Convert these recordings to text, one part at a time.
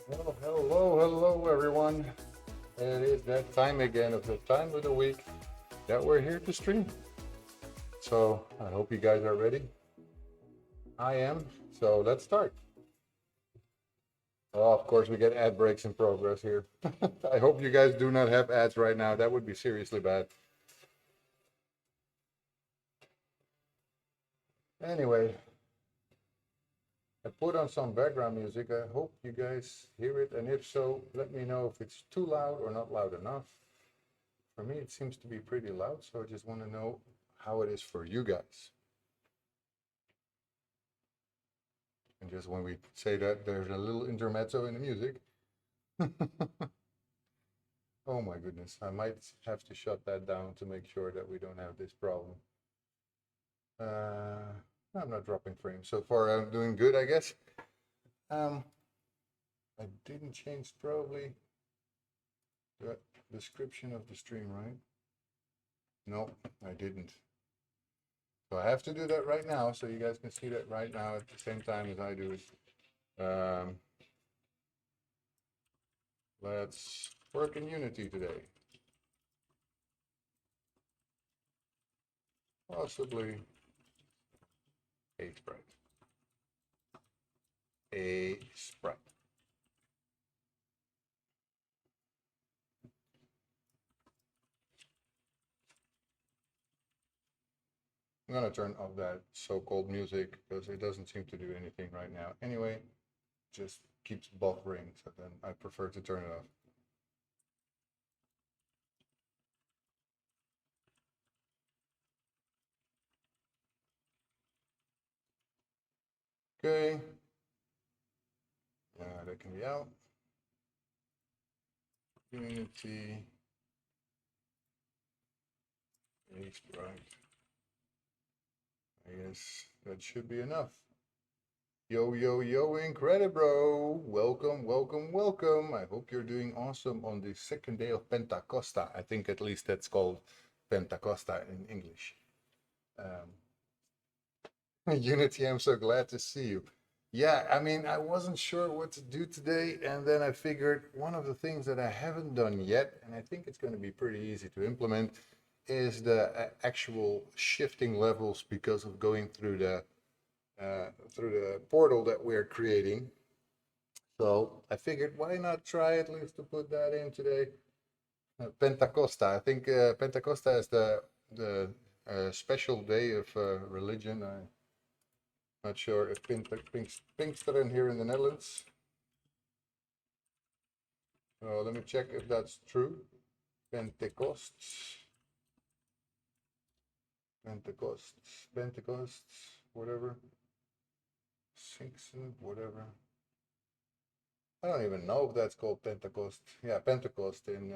Well, hello, everyone. It is that time again of the time of the week that we're here to stream. So I hope you guys are ready. I am. So let's start. Oh, of course, we get ad breaks in progress here. I hope you guys do not have ads right now. That would be seriously bad. Anyway, I put on some background music. I hope you guys hear it. And if so, let me know if it's too loud or not loud enough. For me, it seems to be pretty loud. So I just want to know how it is for you guys. And just when we say that, there's a little intermezzo in the music. Oh my goodness, I might have to shut that down to make sure that we don't have this problem. Uh, I'm not dropping frames. So far, I'm doing good, I guess. Um, I didn't change probably the description of the stream, right? No, I didn't. So I have to do that right now, so you guys can see that right now at the same time as I do it. Let's work in Unity today. Possibly a sprite. A sprite. I'm gonna turn off that so-called music because it doesn't seem to do anything right now. Anyway, just keeps buffering, so then I prefer to turn it off. Okay. Yeah, that can be out. Unity. A sprite. I guess that should be enough. Yo, yo, yo, Incredibro! Welcome, welcome, welcome. I hope you're doing awesome on the second day of Pentacosta. I think at least that's called Pentacosta in English. Unity, I'm so glad to see you. Yeah, I mean, I wasn't sure what to do today, and then I figured one of the things that I haven't done yet, and I think it's going to be pretty easy to implement, is the actual shifting levels because of going through the portal that we're creating. So I figured, why not try at least to put that in today? Pentacosta. I think Pentacosta is the special day of religion. I'm not sure if Pinksteren here in the Netherlands. Let me check if that's true. Pentecosts, Pentecosts, whatever. Sinkson, whatever. I don't even know if that's called Pentecost. Yeah, Pentecost in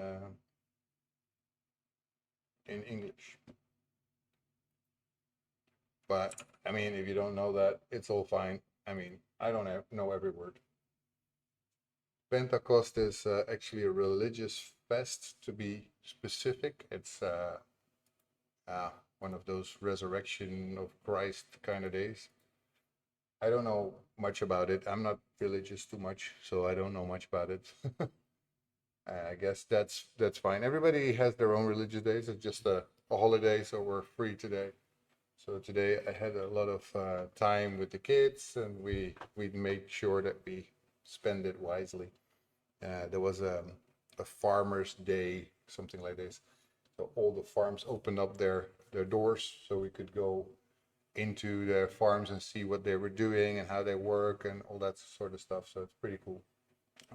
English. But I mean, if you don't know that, it's all fine. I mean, I don't know every word. Pentecost is actually a religious fest, to be specific. It's one of those resurrection of Christ kind of days. I don't know much about it. I'm not religious too much, so I don't know much about it. I guess that's fine. Everybody has their own religious days. It's just a holiday, so we're free today. So today I had a lot of time with the kids, and we made sure that we spend it wisely. There was a farmer's day, something like this. So all the farms opened up their doors, so we could go into their farms and see what they were doing and how they work and all that sort of stuff. So it's pretty cool.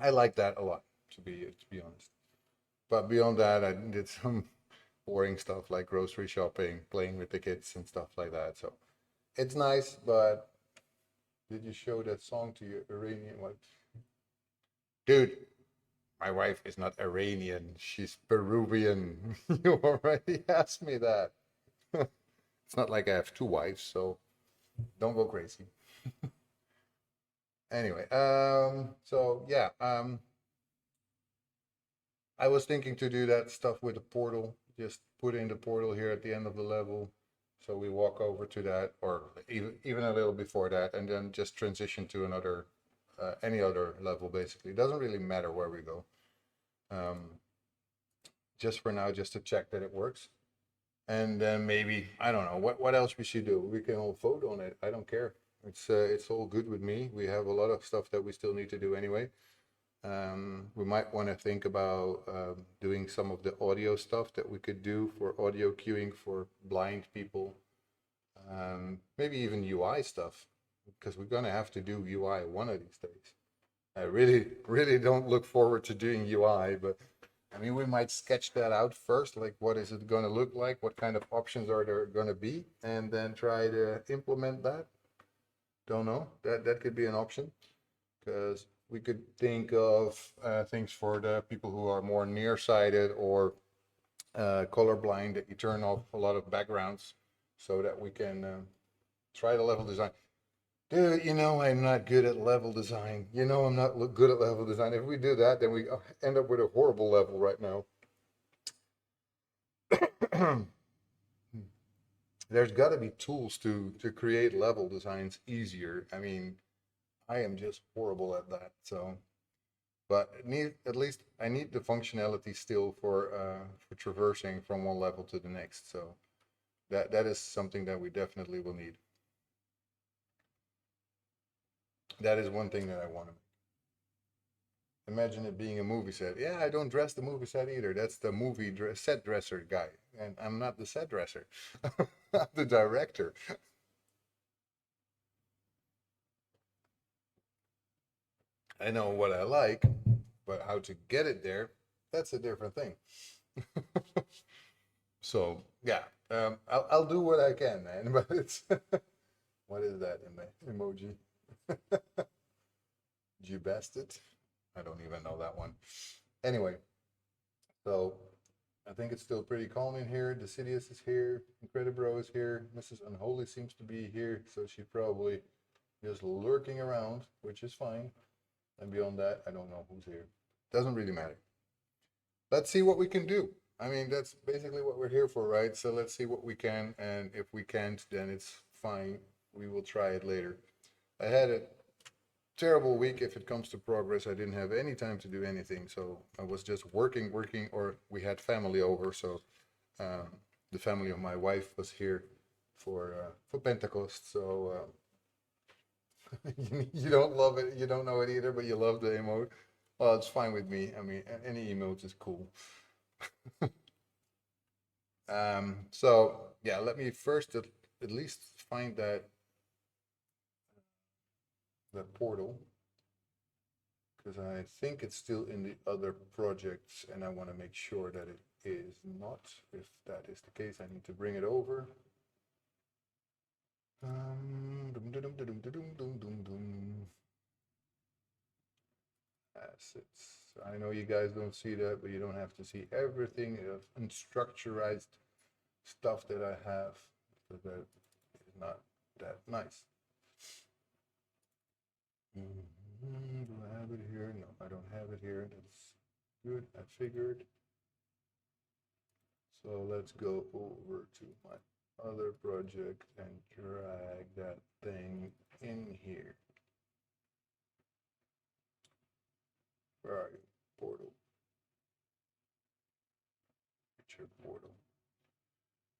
I like that a lot, to be honest. But beyond that, I did some boring stuff like grocery shopping, playing with the kids and stuff like that. So it's nice, but did you show that song to your Iranian wife? Dude, my wife is not Iranian. She's Peruvian. You already asked me that. It's not like I have two wives, so don't go crazy. Anyway, so yeah, I was thinking to do that stuff with the portal. Just put in the portal here at the end of the level. So we walk over to that, or even a little before that, and then just transition to another any other level basically. It doesn't really matter where we go. Um, just for now, just to check that it works. And then maybe, I don't know, what else we should do. We can all vote on it. I don't care. It's all good with me. We have a lot of stuff that we still need to do anyway. We might want to think about doing some of the audio stuff that we could do for audio cueing for blind people. Maybe even UI stuff, because we're gonna have to do UI one of these days. I really, really don't look forward to doing UI, but I mean, we might sketch that out first, like what is it gonna look like, what kind of options are there gonna be, and then try to implement that. Don't know. That could be an option, because we could think of things for the people who are more nearsighted or colorblind, that you turn off a lot of backgrounds so that we can try the level design. Dude, I'm not good at level design. I'm not good at level design. If we do that, then we end up with a horrible level right now. There's got to be tools to create level designs easier. I mean, I am just horrible at that. So, but at least I need the functionality still for traversing from one level to the next. So that is something that we definitely will need. That is one thing that I want to make. Imagine it being a movie set. Yeah, I don't dress the movie set either. That's the movie set dresser guy, and I'm not the set dresser. I'm the director. I know what I like, but how to get it there, that's a different thing. So yeah, I'll do what I can, man. But it's what is that emoji? You bastard. I don't even know that one. Anyway, so I think it's still pretty calm in here. Decidius is here. Incredibro is here. Mrs. Unholy seems to be here, so she's probably just lurking around, which is fine. And beyond that, I don't know who's here. Doesn't really matter. Let's see what we can do. I mean, that's basically what we're here for, right? So let's see what we can, and if we can't, then it's fine. We will try it later. I had a terrible week if it comes to progress. I didn't have any time to do anything, so I was just working, or we had family over, so the family of my wife was here for Pentecost, so you don't love it, you don't know it either, but you love the emote. Well, it's fine with me. I mean, any emote is cool. So yeah, let me first at least find that portal, because I think it's still in the other projects, and I want to make sure that it is not. If that is the case, I need to bring it over. Assets. I know you guys don't see that, but you don't have to see everything of unstructured stuff that I have, because that is not that nice. Do I have it here? No, I don't have it here. That's good. I figured. So let's go over to my other project and drag that thing in here. Where are you? Portal. Nature portal.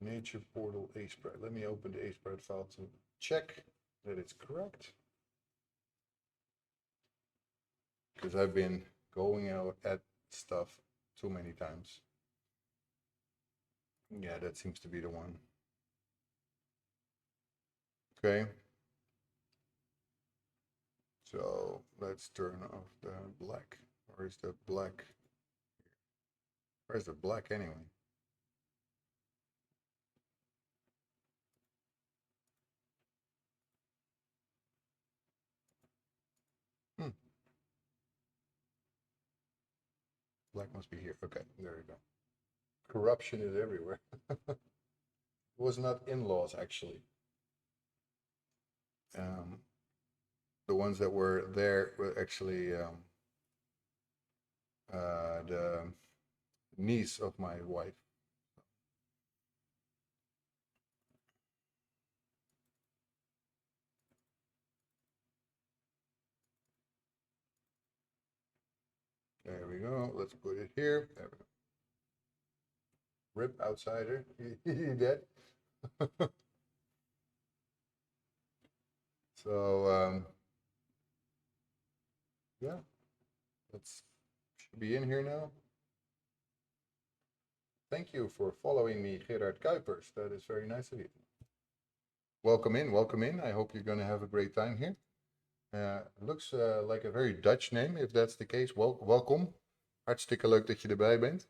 Nature portal A-Sprite. Let me open the A-Sprite file to check that it's correct. Because I've been going out at stuff too many times. Yeah, that seems to be the one. Okay. So let's turn off the black. Where's the black? Where's the black anyway? Hmm. Black must be here. Okay, there we go. Corruption is everywhere. It was not in-laws, actually. The ones that were there were actually the niece of my wife. No, let's put it here. There we go. Rip outsider. You dead? So yeah, let's should be in here now. Thank you for following me, Gerard Kuipers. That is very nice of you. Welcome in, welcome in. I hope you're going to have a great time here. Looks like a very Dutch name. If that's the case, welcome. Hartstikke leuk dat je erbij bent.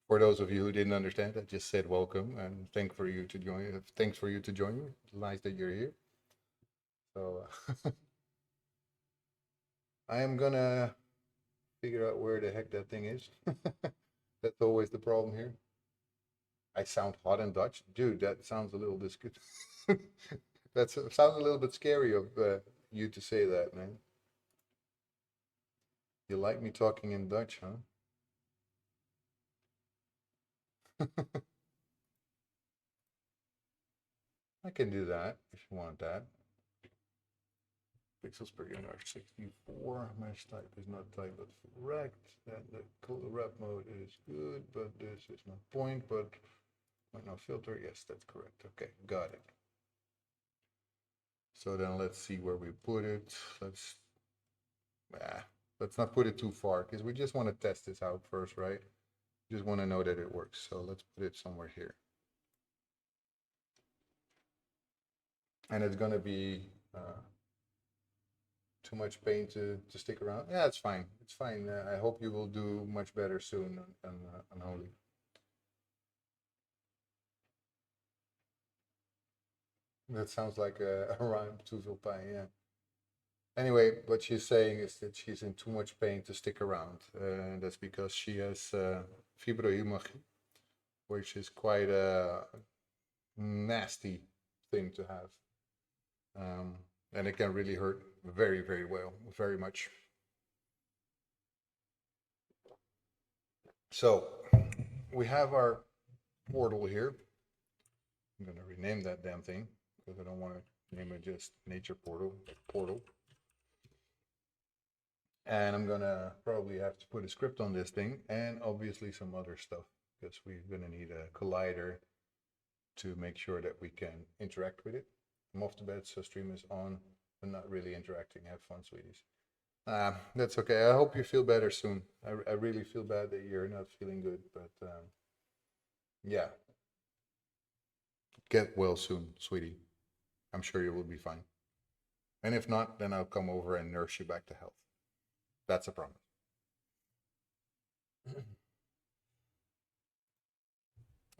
For those of you who didn't understand, I just said welcome and thanks for you to join me. It's nice that you're here. So I am gonna figure out where the heck that thing is. That's always the problem here. I sound hot in Dutch, dude. That sounds a little bit. That sounds a little bit scary of you to say that, man. You like me talking in Dutch, huh? I can do that if you want that. Pixels per unit are 64. Mesh type is not type but correct. And the color wrap mode is good, but this is not point, but no filter. Yes, that's correct. Okay, got it. So then let's see where we put it. Let's not put it too far because we just want to test this out first, right? Just want to know that it works. So let's put it somewhere here. And it's going to be too much paint to stick around. Yeah, it's fine. It's fine. I hope you will do much better soon on Holy. That sounds like a rhyme, too veel pijn, yeah. Anyway, what she's saying is that she's in too much pain to stick around. And that's because she has fibroimagie, which is quite a nasty thing to have. And it can really hurt very, very well, very much. So we have our portal here. I'm going to rename that damn thing because I don't want to name it just nature portal. And I'm going to probably have to put a script on this thing and obviously some other stuff because we're going to need a collider to make sure that we can interact with it. I'm off to bed, so stream is on, but not really interacting. Have fun, sweeties. That's okay. I hope you feel better soon. I really feel bad that you're not feeling good, but yeah. Get well soon, sweetie. I'm sure you will be fine. And if not, then I'll come over and nurse you back to health. That's a promise.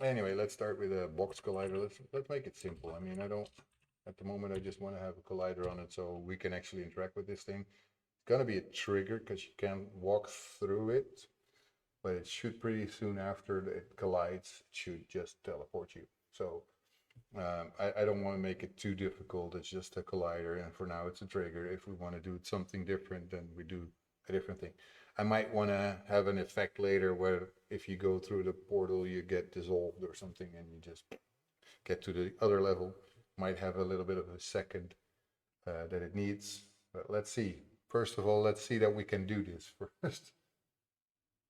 Anyway, let's start with a box collider. Let's make it simple. I mean, at the moment, I just want to have a collider on it so we can actually interact with this thing. It's gonna be a trigger because you can't walk through it, but it should pretty soon after it collides, it should just teleport you. So I don't want to make it too difficult. It's just a collider, and for now it's a trigger. If we want to do something different, then we do a different thing. I might want to have an effect later where if you go through the portal, you get dissolved or something, and you just get to the other level. Might have a little bit of a second that it needs. But let's see. First of all, let's see that we can do this first.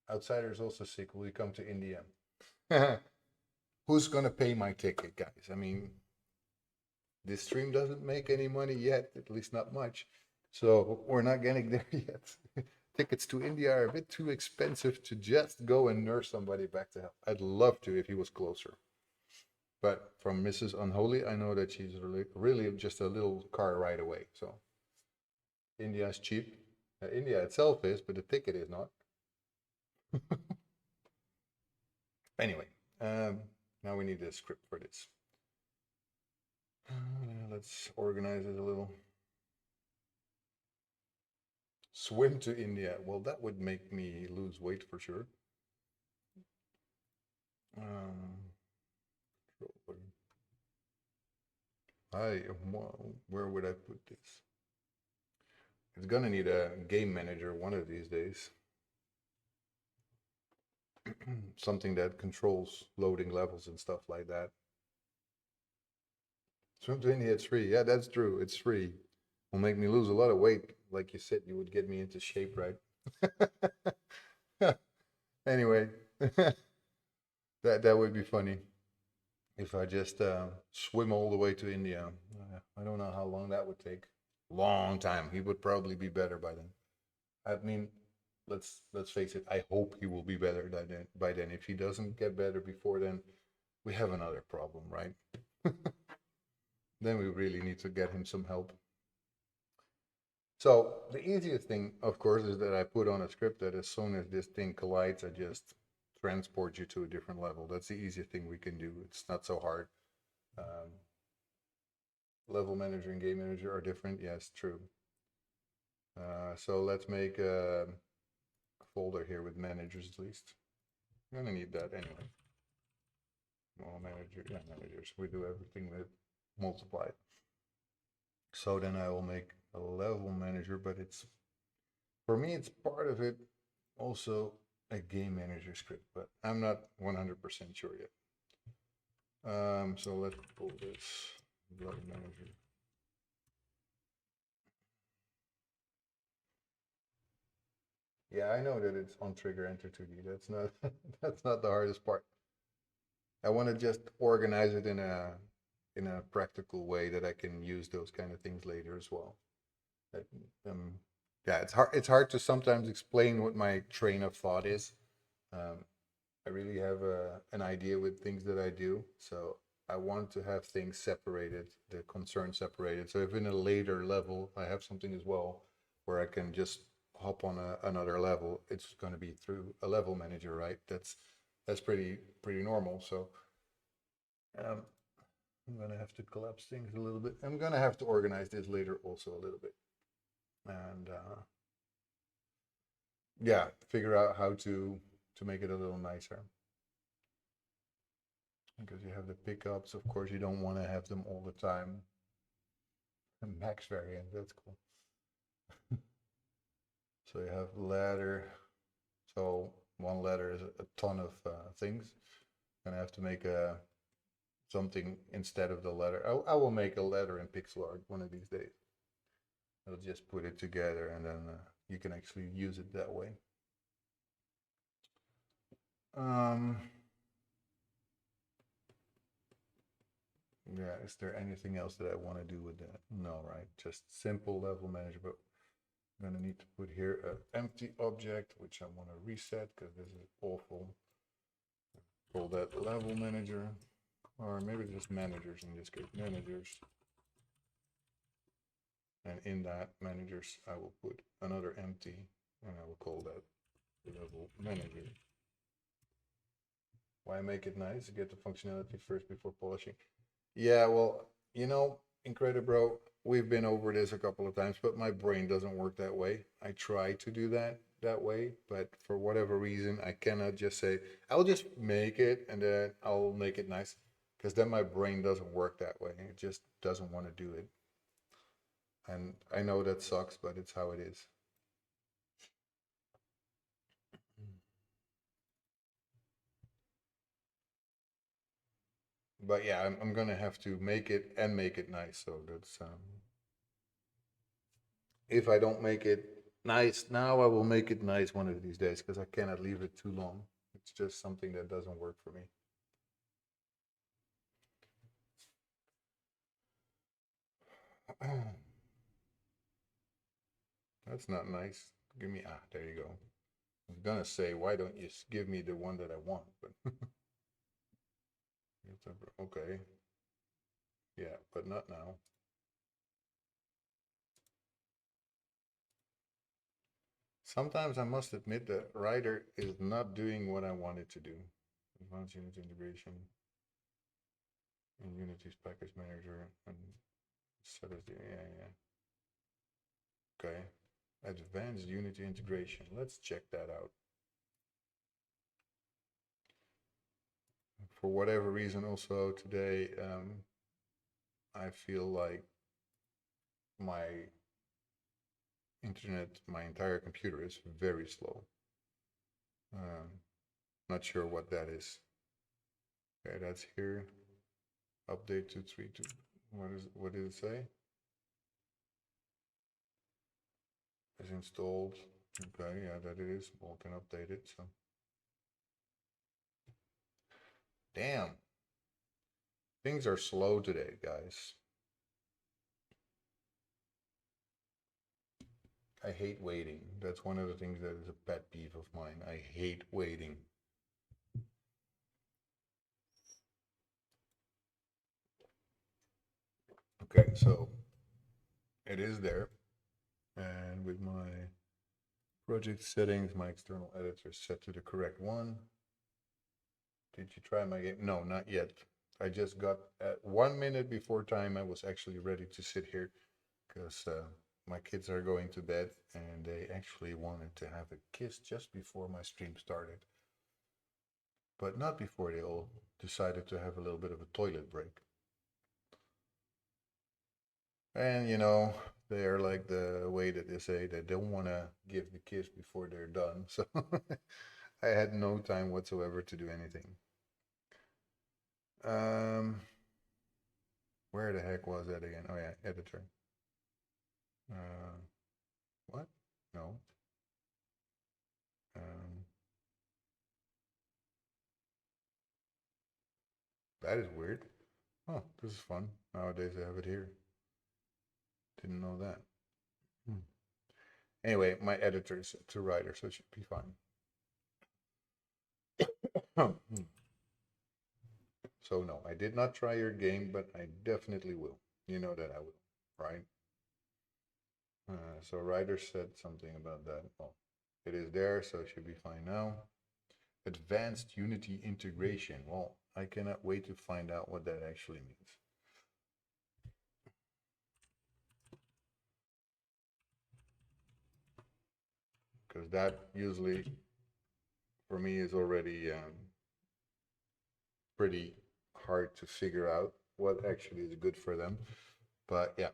Outsider's also sick. Will you come to India? Who's gonna pay my ticket, guys? I mean, this stream doesn't make any money yet, at least not much. So we're not getting there yet. Tickets to India are a bit too expensive to just go and nurse somebody back to health. I'd love to if he was closer. But from Mrs. Unholy, I know that she's really just a little car ride away. So India is cheap. India itself is, but the ticket is not. Anyway, now we need a script for this. Let's organize it a little. Swim to India. Well, that would make me lose weight for sure. Where would I put this? It's gonna need a game manager one of these days. Something that controls loading levels and stuff like that. Swim to India, it's free. Yeah, that's true. It's free. Will make me lose a lot of weight. Like you said, you would get me into shape, right? Anyway, that would be funny if I just swim all the way to India. I don't know how long that would take. Long time. He would probably be better by then. I mean, let's face it. I hope he will be better by then. If he doesn't get better before then, we have another problem, right? Then we really need to get him some help. So the easiest thing, of course, is that I put on a script that as soon as this thing collides, I just transport you to a different level. That's the easiest thing we can do. It's not so hard. Um, Level manager and game manager are different. Yes, true. So let's make a folder here with managers at least. I'm gonna need that anyway. Well, manager, yeah, managers. We do everything with multiply. So then I will make a level manager, but it's, for me, it's part of it also a game manager script, but I'm not 100% sure yet. So let's pull this level manager. Yeah, I know that it's on trigger enter 2D. That's not that's not the hardest part. I want to just organize it in a practical way that I can use those kind of things later as well. That, um, yeah, it's hard to sometimes explain what my train of thought is. Um, I really have an idea with things that I do, so I want to have things separated, the concern separated. So if in a later level I have something as well where I can just hop on another level, it's going to be through a level manager, right? That's pretty normal. So um, I'm going to have to collapse things a little bit. I'm going to have to organize this later also a little bit, and yeah, figure out how to make it a little nicer. Because you have the pickups, of course, you don't want to have them all the time. A max variant, that's cool. So you have ladder. So one ladder is a ton of things. And I have to make something instead of the ladder. I will make a ladder in pixel art one of these days. I'll just put it together and then you can actually use it that way. Um, yeah, is there anything else that I want to do with that? No, right? Just simple level management. I'm gonna need to put here an empty object, which I want to reset because this is awful. Call that level manager, or maybe just managers in this case, managers. And in that managers, I will put another empty, and I will call that level manager. Why make it nice? Get the functionality first before polishing. Yeah, well, Incredibro, we've been over this a couple of times, but my brain doesn't work that way. I try to do that way, but for whatever reason, I cannot just say, I'll just make it and then I'll make it nice. Because then my brain doesn't work that way. It just doesn't want to do it. And I know that sucks, but it's how it is. But yeah, I'm gonna have to make it and make it nice. So that's if I don't make it nice now, I will make it nice one of these days because I cannot leave it too long. It's just something that doesn't work for me. That's not nice. Give me, there you go. I was gonna say, why don't you give me the one that I want? But okay, yeah, but not now. Sometimes I must admit that Writer is not doing what I wanted to do. Advanced Unity integration and Unity's package manager and set as the, yeah. Okay. Advanced Unity integration. Let's check that out. For whatever reason, also today, I feel like my internet, my entire computer is very slow. Not sure what that is. Okay, that's here. Update 232. What did it say? Is installed. Okay, yeah, that it is. We can update it, so. Damn. Things are slow today, guys. I hate waiting. That's one of the things that is a pet peeve of mine. I hate waiting. Okay, so it is there. And with my project settings, my external editor is set to the correct one. Did you try my game? No, not yet. I just got at 1 minute before time. I was actually ready to sit here because my kids are going to bed and they actually wanted to have a kiss just before my stream started. But not before they all decided to have a little bit of a toilet break. And you know, they are like the way that they say they don't want to give the kiss before they're done. So I had no time whatsoever to do anything. Um, where the heck was that again? Oh yeah, editor. Uh, what? No. Um, that is weird. Oh, this is fun. Nowadays I have it here. Didn't know that. Hmm. Anyway, my editor is to writer, so it should be fine. So no, I did not try your game, but I definitely will. You know that I will, right? So writer said something about that. Well, it is there, so it should be fine now. Advanced Unity integration. Well, I cannot wait to find out what that actually means. Because that usually, for me, is already pretty hard to figure out what actually is good for them. But yeah,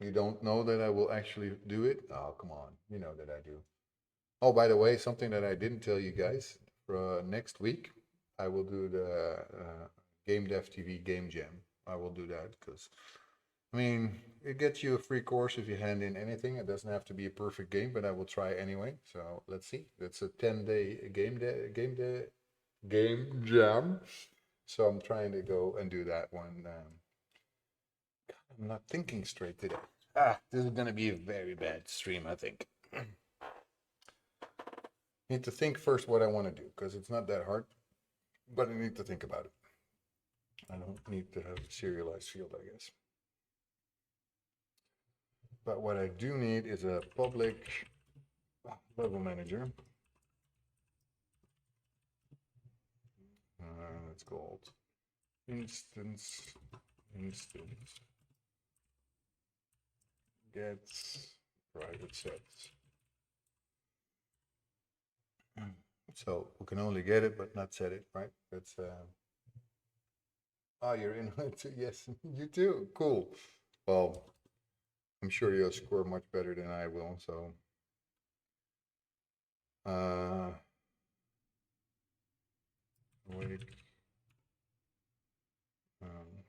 you don't know that I will actually do it? Oh, come on. You know that I do. Oh, by the way, something that I didn't tell you guys, for next week, I will do the Game Dev TV Game Jam. I will do that because, I mean, it gets you a free course if you hand in anything. It doesn't have to be a perfect game, but I will try anyway. So let's see. It's a 10-day game jam. So I'm trying to go and do that one. I'm not thinking straight today. This is gonna be a very bad stream, I think. Need to think first what I want to do because it's not that hard, but I need to think about it. I don't need to have a serialized field, I guess. But what I do need is a public level manager. It's called instance gets private sets. So we can only get it, but not set it, right? That's oh, you're in it too. Yes, you too. Cool. Well, I'm sure you'll score much better than I will. So, wait. Um,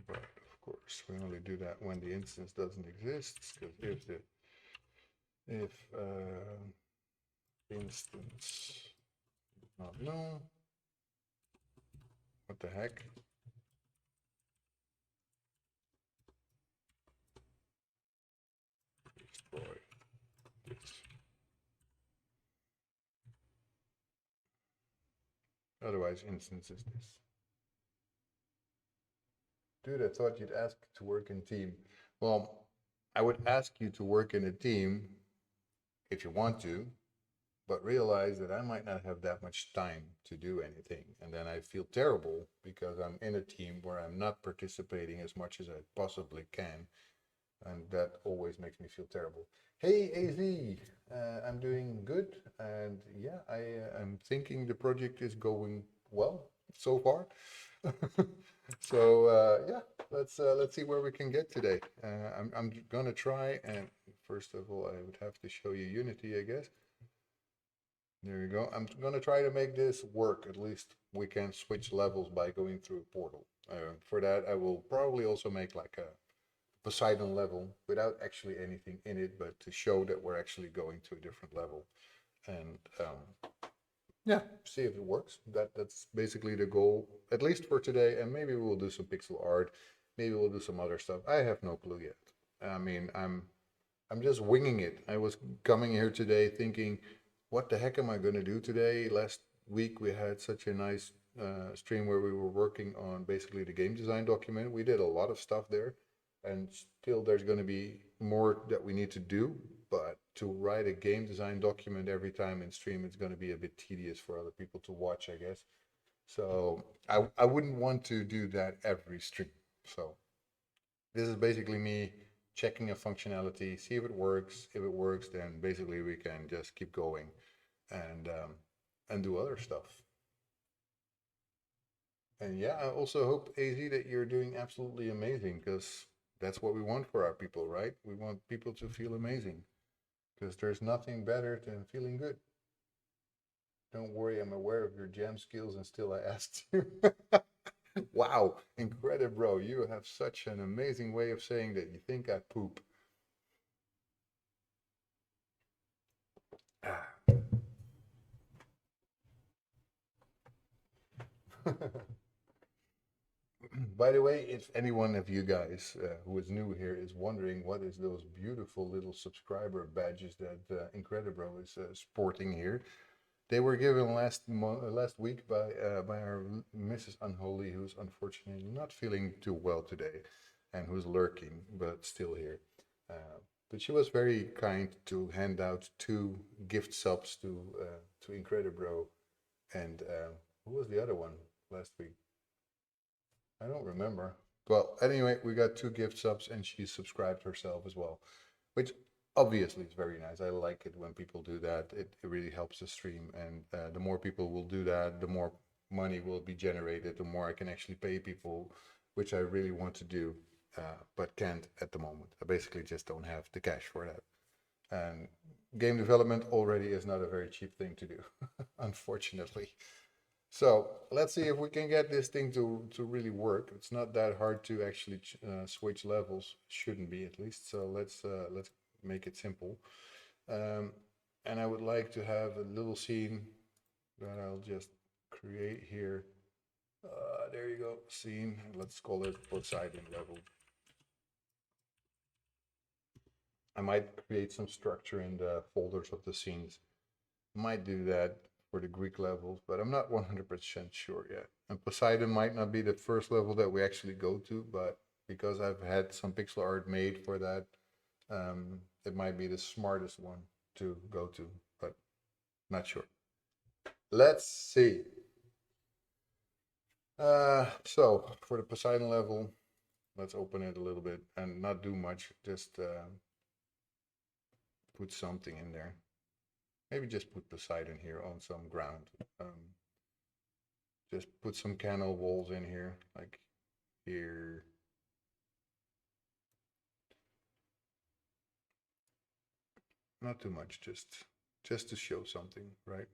but of course, we only do that when the instance doesn't exist. Because if instance not known, what the heck? Destroy this. Otherwise, instance is this. Dude, I thought you'd ask to work in team. Well, I would ask you to work in a team if you want to, but realize that I might not have that much time to do anything. And then I feel terrible because I'm in a team where I'm not participating as much as I possibly can. And that always makes me feel terrible. Hey, AZ, I'm doing good. And yeah, I'm thinking the project is going well so far. So yeah, let's see where we can get today. I'm gonna try, and first of all, I would have to show you Unity, I guess. There you go. I'm gonna try to make this work. At least we can switch levels by going through a portal. For that, I will probably also make like a Poseidon level without actually anything in it, but to show that we're actually going to a different level. And yeah, see if it works. That's basically the goal, at least for today. And maybe we'll do some pixel art. Maybe we'll do some other stuff. I have no clue yet. I mean, I'm just winging it. I was coming here today thinking, what the heck am I going to do today? Last week we had such a nice stream where we were working on basically the game design document. We did a lot of stuff there, and still there's going to be more that we need to do. But to write a game design document every time in stream, it's going to be a bit tedious for other people to watch, I guess. So I wouldn't want to do that every stream. So this is basically me checking a functionality, see if it works. If it works, then basically we can just keep going and do other stuff. And yeah, I also hope AZ that you're doing absolutely amazing because that's what we want for our people, right? We want people to feel amazing because there's nothing better than feeling good. Don't worry, I'm aware of your jam skills and still I asked you. Wow, incredible, bro. You have such an amazing way of saying that you think I poop. Ah. By the way, if any one of you guys who is new here is wondering what is those beautiful little subscriber badges that Incredibro is sporting here, they were given last week by our Mrs. Unholy, who's unfortunately not feeling too well today, and who's lurking but still here. But she was very kind to hand out two gift subs to Incredibro, and who was the other one last week? I don't remember. Well, anyway, we got two gift subs, and she subscribed herself as well, which obviously is very nice. I like it when people do that. It really helps the stream, and the more people will do that, the more money will be generated, the more I can actually pay people, which I really want to do, but can't at the moment. I basically just don't have the cash for that. And game development already is not a very cheap thing to do, unfortunately. So let's see if we can get this thing to really work. It's not that hard to actually switch levels. Shouldn't be at least. So let's make it simple. Um, and I would like to have a little scene that I'll just create here. There you go, scene. Let's call it Poseidon level. I might create some structure in the folders of the scenes. Might do that for the Greek levels, but I'm not 100% sure yet. And Poseidon might not be the first level that we actually go to, but because I've had some pixel art made for that, it might be the smartest one to go to, but not sure. Let's see. So for the Poseidon level, let's open it a little bit and not do much, just put something in there. Maybe just put Poseidon here on some ground. Just put some canal walls in here, like here. Not too much, just to show something, right?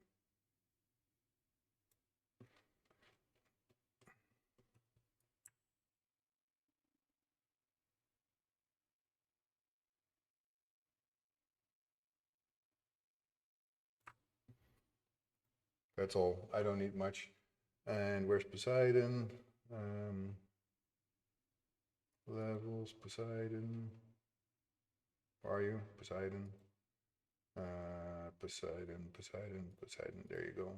That's all. I don't need much. And where's Poseidon? Um, Levels, Poseidon. Where are you? Poseidon. Poseidon, Poseidon, Poseidon. There you go.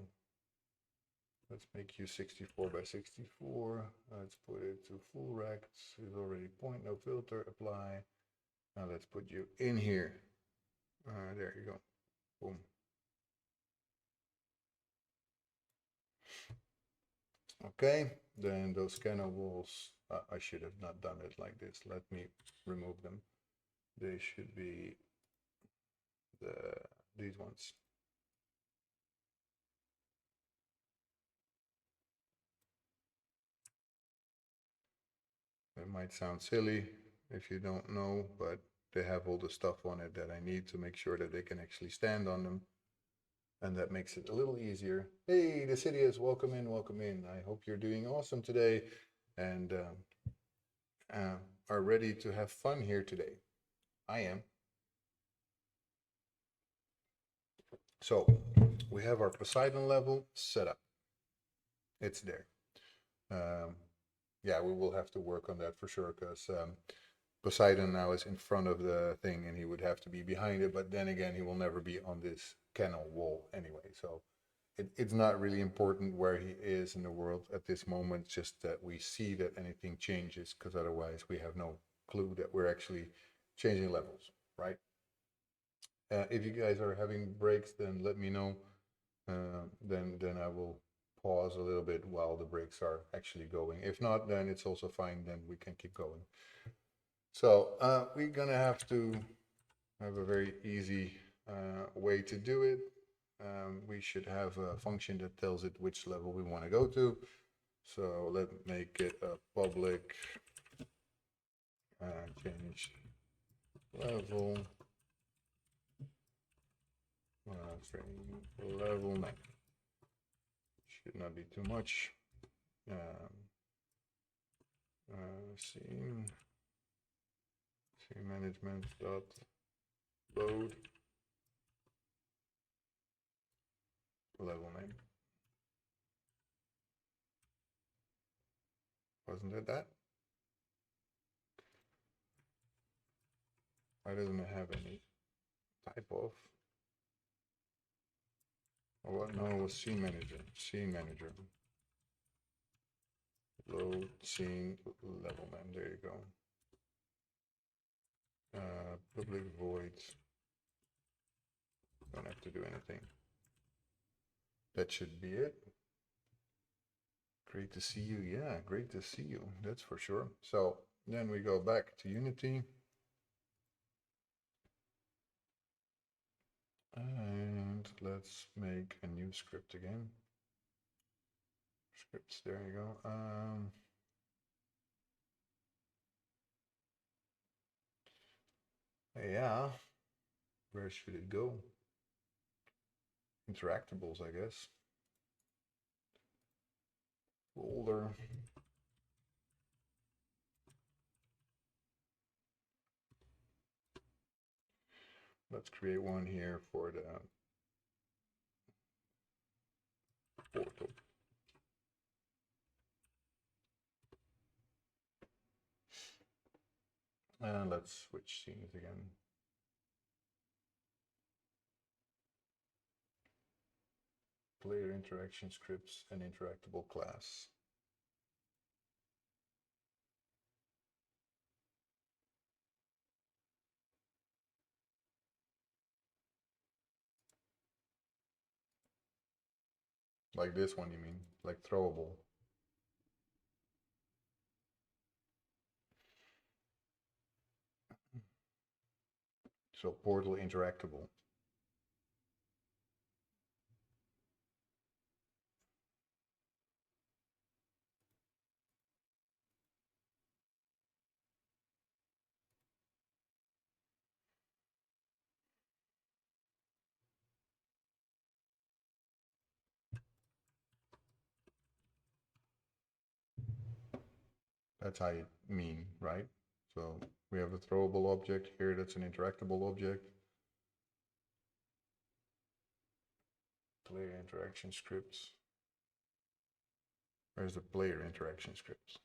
Let's make you 64 by 64. Let's put it to full rect. It's already point, no filter, apply. Now let's put you in here. There you go. Boom. Okay, then those scanner walls, I should have not done it like this. Let me remove them. They should be these ones. It might sound silly if you don't know, but they have all the stuff on it that I need to make sure that they can actually stand on them. and that makes it a little easier. Hey, the city is welcome in, welcome in. I hope you're doing awesome today and are ready to have fun here today. I am. So we have our Poseidon level set up. It's there. Um, yeah, we will have to work on that for sure because Poseidon now is in front of the thing and he would have to be behind it. But then again, he will never be on this canal wall anyway. So it's not really important where he is in the world at this moment, just that we see that anything changes because otherwise we have no clue that we're actually changing levels, right? If you guys are having breaks, then let me know. Then I will pause a little bit while the breaks are actually going. If not, then it's also fine. Then we can keep going. So we're gonna have to have a very easy way to do it. We should have a function that tells it which level we want to go to. So let's make it a public change level string level name. Should not be too much. Scene management dot load level name. Wasn't it that? Why doesn't it have any type of? Oh, what? No, it was scene manager. Scene manager. Load scene level name. There you go. Public void. Don't have to do anything. That should be it. Great to see you. Yeah, great to see you. That's for sure. So then we go back to Unity. And let's make a new script again. Scripts, there you go. Yeah, where should it go? Interactables, I guess. Folder. Let's create one here for the portal. And let's switch scenes again. Player interaction scripts and interactable class. Like this one, you mean? Like throwable. So portal interactable. That's how you mean, right? So we have a throwable object here that's an interactable object. Player interaction scripts. Where's the player interaction scripts?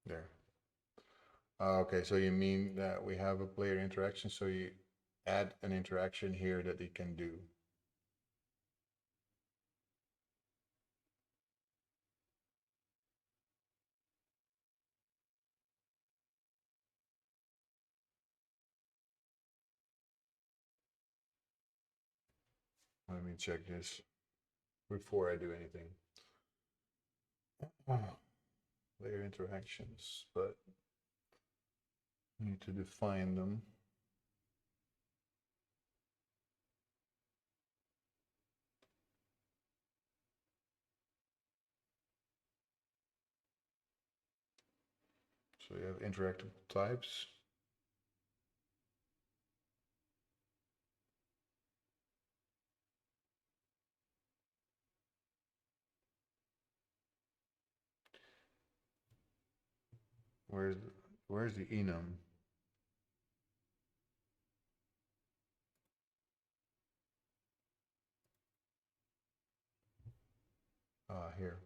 There. Okay, so you mean that we have a player interaction, so you add an interaction here that it can do. Let me check this before I do anything. Player interactions, but need to define them. So you have interactable types. Where's where's the enum? Here.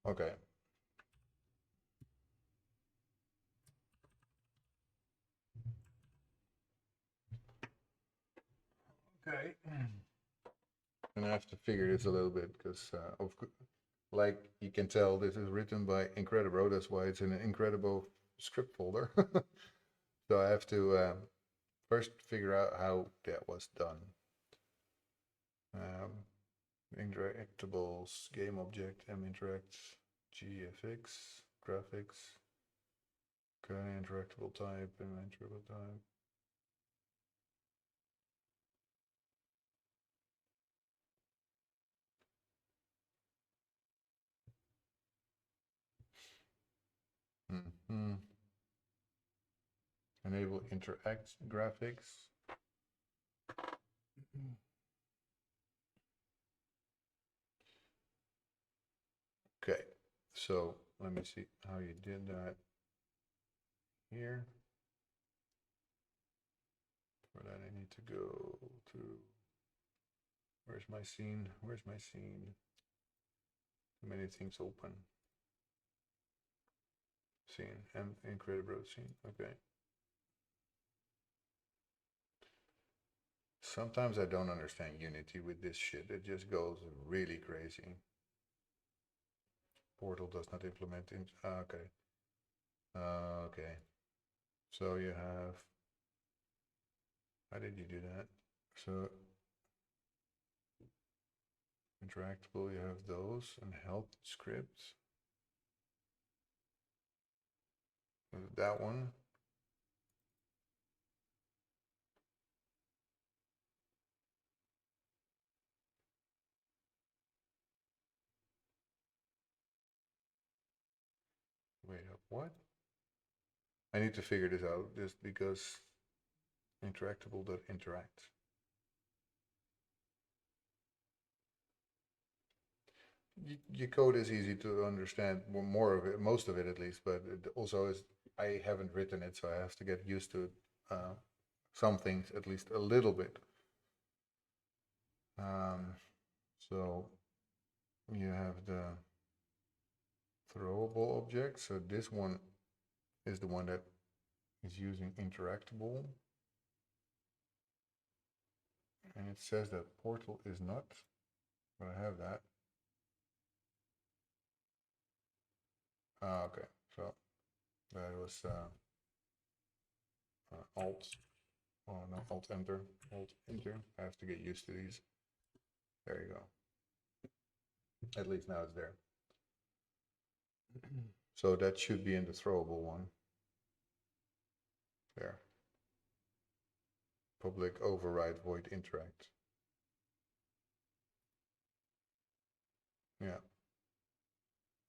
Okay. Okay. And I have to figure this a little bit because, like you can tell, this is written by Incredible. That's why it's in an Incredible script folder. So I have to first figure out how that was done. Um, Interactables, game object, minteract, GFX, graphics, Gaia interactable type, and interactable type. Mm-hmm. Enable interact graphics. Okay, so let me see how you did that here. For that, I need to go to where's my scene? Where's my scene? Too many things open. Scene, incredible scene. Okay. Sometimes I don't understand Unity with this shit. It just goes really crazy. Portal does not implement. Okay. Okay. So you have. How did you do that? So interactable, you have those and help scripts. That one. Wait, what? I need to figure this out just because interactable.interact. Your code is easy to understand, more of it, most of it at least, but it also is, I haven't written it, so I have to get used to some things at least a little bit. So you have the throwable object. So this one is the one that is using interactable. And it says that portal is not, but I have that. Okay, so that was Alt, oh no, Alt Enter, Alt Enter. I have to get used to these. There you go. At least now it's there. So that should be in the throwable one. There. Public override void interact. Yeah.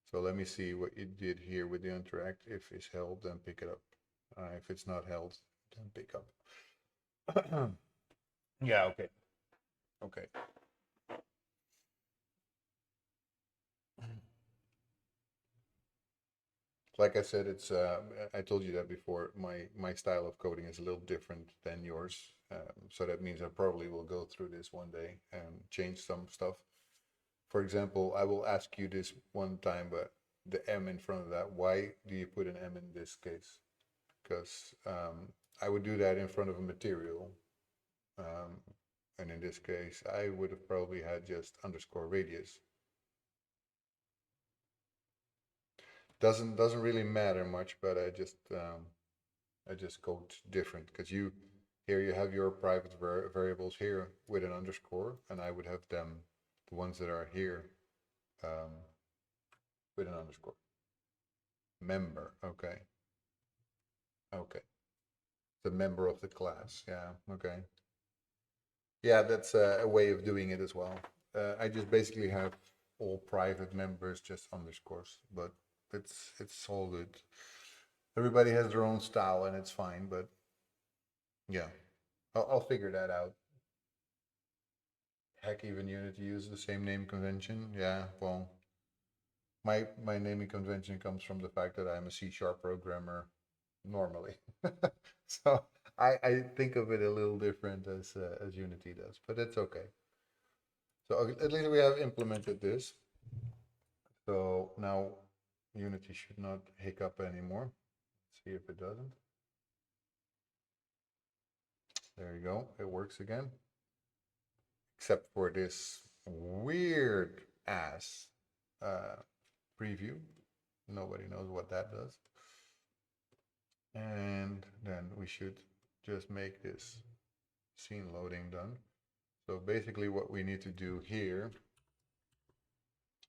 So let me see what you did here with the interact. If it's held, then pick it up. If it's not held, then pick up. Yeah, okay. Okay. Like I said, it's I told you that before. My style of coding is a little different than yours, so that means I probably will go through this one day and change some stuff. For example, I will ask you this one time, but the M in front of that, why do you put an M in this case? Because I would do that in front of a material, um, and in this case, I would have probably had just underscore radius. Doesn't really matter much, but I just code different because you here you have your private variables here with an underscore, and I would have them, the ones that are here, um, with an underscore. Member, okay, okay, the member of the class, yeah, okay, yeah, that's a way of doing it as well. I just basically have all private members just underscores, but it's all good. Everybody has their own style, and it's fine, but yeah, I'll figure that out. Heck, even Unity uses the same name convention. Yeah, well, my naming convention comes from the fact that I'm a C# programmer normally. So I think of it a little different as Unity does, but it's okay. So at least we have implemented this. So now Unity should not hiccup anymore. Let's see if it doesn't. There you go. It works again. Except for this weird ass preview. Nobody knows what that does. And then we should just make this scene loading done. So basically what we need to do here,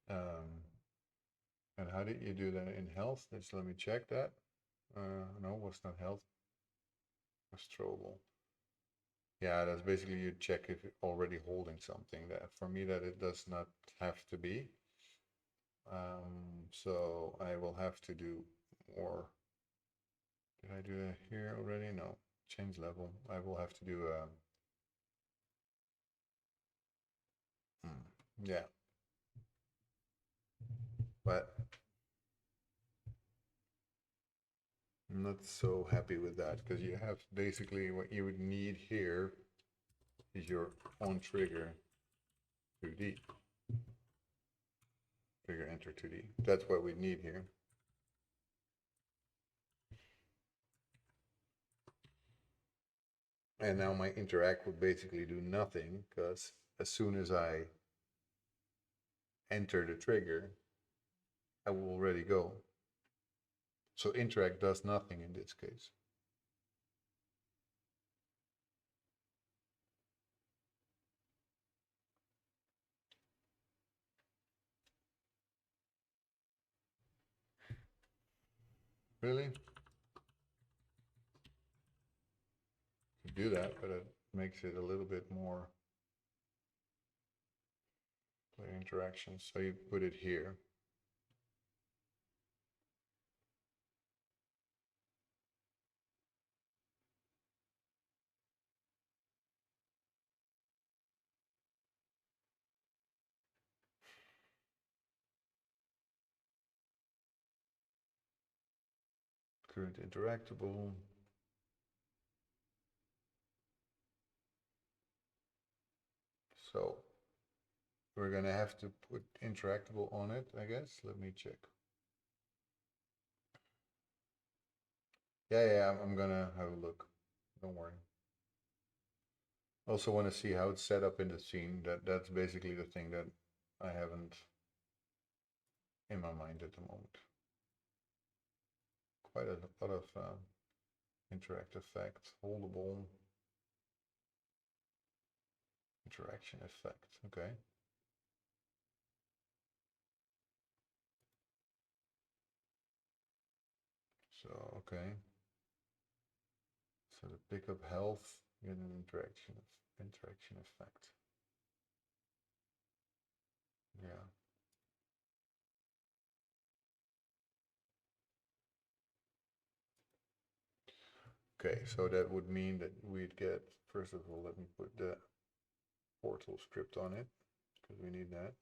and how did you do that in health? Let me check that. No, it was not health. It was throwable. Yeah, that's basically you check if it's already holding something. That for me that it does not have to be. So I will have to do more. Did I do that here already? No. Change level. I will have to do yeah. But I'm not so happy with that because you have basically what you would need here is your on trigger 2D. Trigger enter 2D. That's what we need here. And now my interact would basically do nothing because as soon as I enter the trigger, I will already go. So interact does nothing in this case. Really? You do that, but it makes it a little bit more player interaction. So you put it here. Current interactable. So we're gonna have to put interactable on it, I guess. Let me check. Yeah, I'm gonna have a look. Don't worry. Also want to see how it's set up in the scene. That's basically the thing that I haven't in my mind at the moment. Quite a lot of interact effect, holdable, interaction effect. Okay. So okay. So the pickup health get an interaction effect. Yeah. Okay, so that would mean that we'd get, first of all, let me put the portal script on it, because we need that.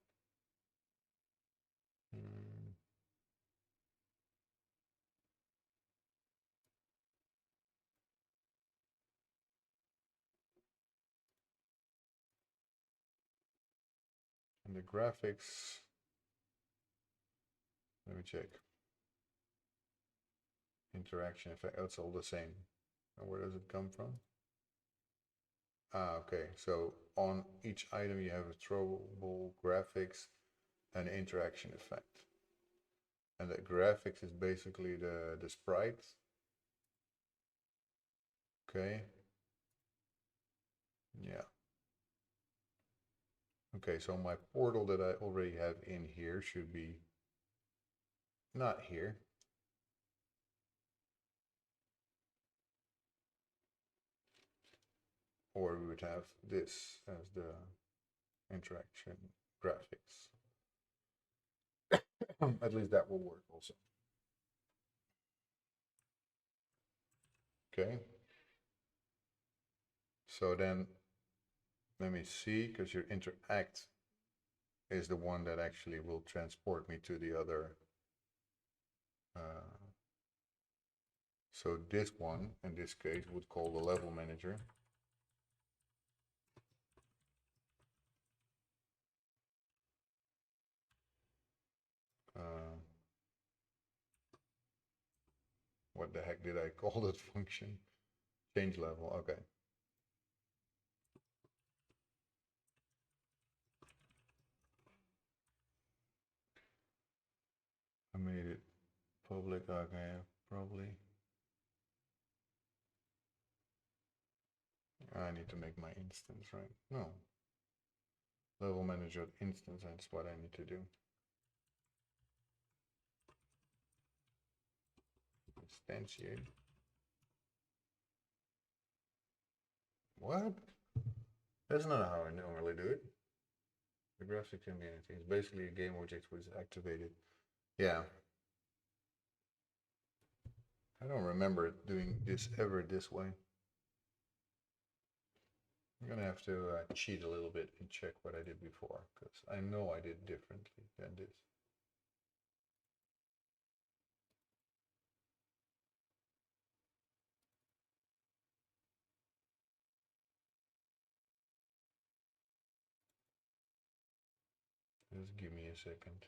And the graphics, let me check. Interaction effect, oh, it's all the same. And where does it come from? Ah, okay, so on each item you have a throwable graphics and interaction effect. And the graphics is basically the sprites. Okay. Yeah. Okay, so my portal that I already have in here should be not here. Or we would have this as the interaction graphics. At least that will work also. Okay. So then let me see, because your interact is the one that actually will transport me to the other. So this one, in this case, would call the level manager. What the heck did I call that function? Change level, okay. I made it public, okay, probably. I need to make my instance, right? No. Level manager instance, that's what I need to do. Instantiate. What? That's not how I normally do it. The graphic can be anything. It's basically a game object which is activated. Yeah. I don't remember doing this ever this way. I'm gonna have to cheat a little bit and check what I did before, because I know I did differently than this. Just give me a second.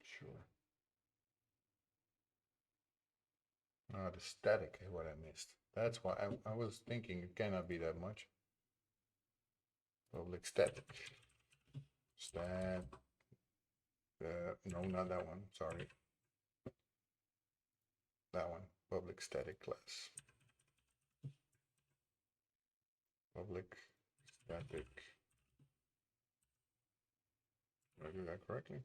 Sure. Ah, the static is what I missed. That's why I was thinking it cannot be that much. Public static. Stat. No, not that one. Sorry. That one. Public static class. Public static. Did I do that correctly?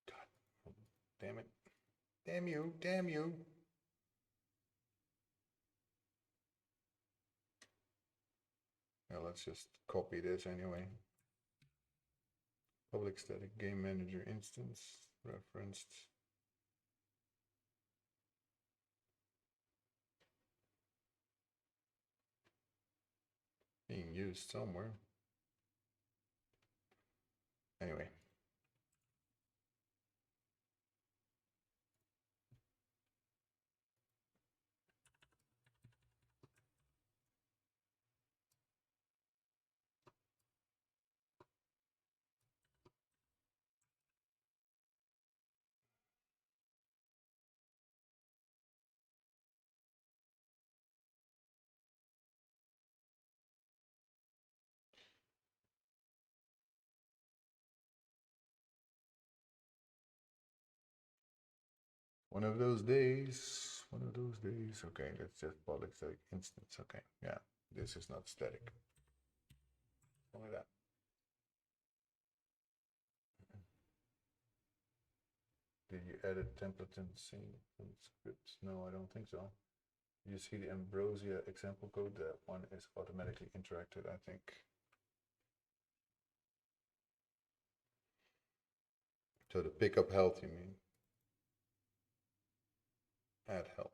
God. Damn it. Damn you. Damn you. Yeah, let's just copy this anyway. Public static game manager instance referenced. Being used somewhere. Anyway. One of those days. One of those days. Okay, that's just public static instance. Okay, yeah, this is not static. Only that. Did you edit template and scripts? No, I don't think so. You see the Ambrosia example code? That one is automatically interacted, I think. So the pickup health, you mean? Add health.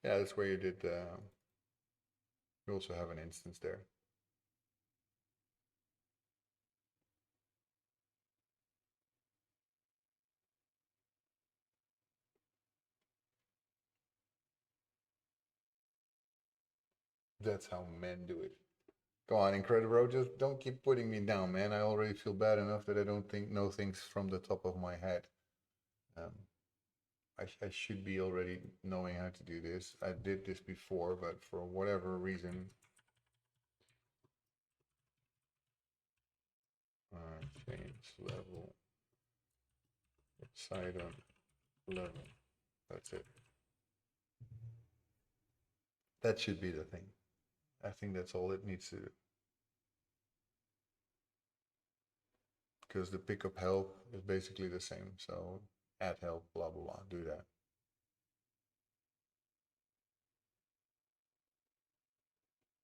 Yeah, that's where you did. You also have an instance there. That's how men do it. Go on, Incredible. Just don't keep putting me down, man. I already feel bad enough that I don't know things from the top of my head. I should be already knowing how to do this. I did this before, but for whatever reason, change level side on level. That's it. That should be the thing. I think that's all it needs to do. Because the pickup help is basically the same. So add help, blah, blah, blah, do that.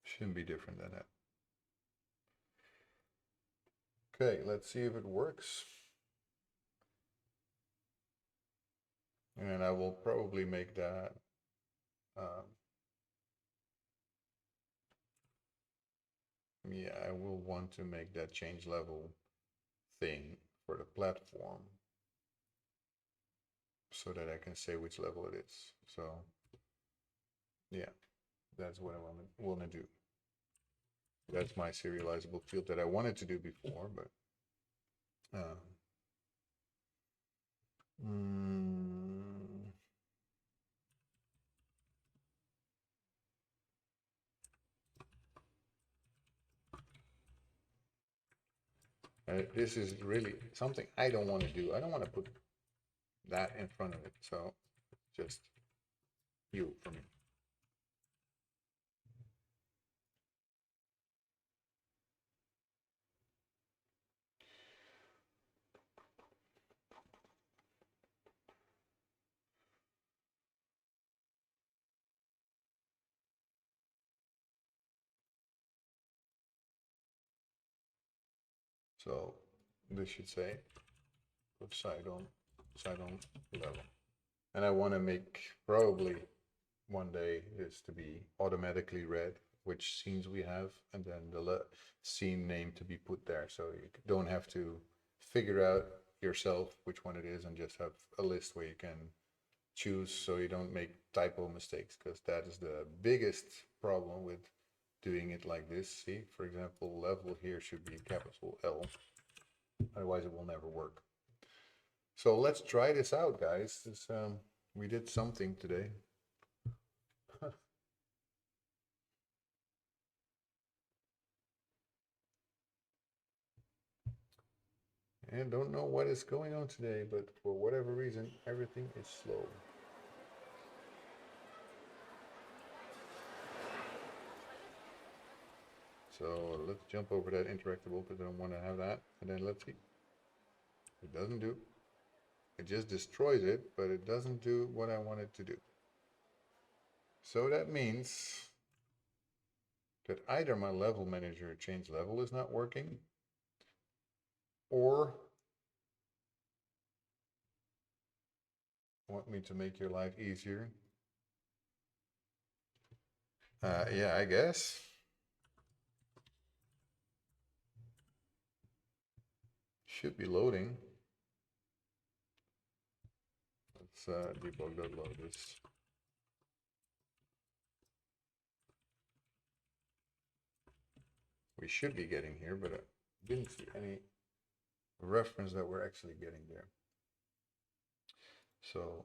Shouldn't be different than that. Okay, let's see if it works. And I will probably make that yeah, I will want to make that change level thing for the platform so that I can say which level it is. So yeah, that's what I want to do. That's my serializable field that I wanted to do before, but this is really something I don't want to do. I don't want to put that in front of it. So just you for me. So this should say put side on level. And I want to make probably one day this to be automatically read which scenes we have, and then the scene name to be put there, so you don't have to figure out yourself which one it is, and just have a list where you can choose so you don't make typo mistakes, because that is the biggest problem with doing it like this. See, for example, level here should be capital L, otherwise it will never work. So let's try this out, guys. We did something today. And don't know what is going on today, but for whatever reason, everything is slow. So let's jump over that interactable because I don't want to have that. And then let's see. It doesn't do. It just destroys it, but it doesn't do what I want it to do. So that means that either my level manager change level is not working, or want me to make your life easier. Yeah, I guess. Should be loading. Let's debug.load this. We should be getting here, but I didn't see any reference that we're actually getting there. So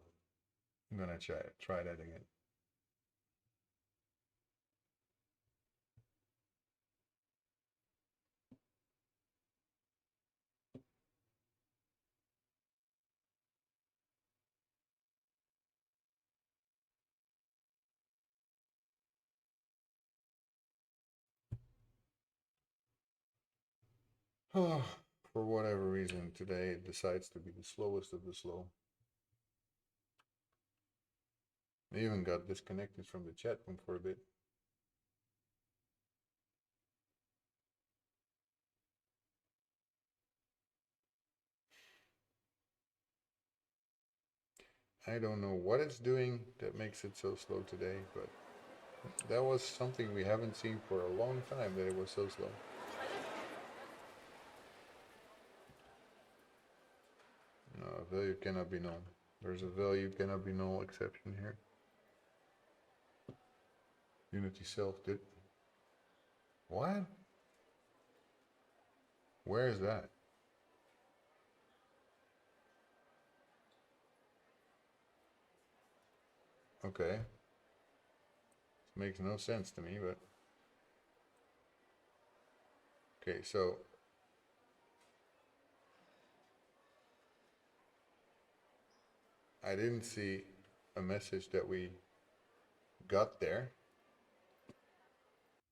I'm gonna try that again. For whatever reason, today it decides to be the slowest of the slow. I even got disconnected from the chat room for a bit. I don't know what it's doing that makes it so slow today, but that was something we haven't seen for a long time, that it was so slow. No, value cannot be known. There's a value cannot be null exception here. Unity self did. What? Where is that? Okay. This makes no sense to me, but okay, so I didn't see a message that we got there.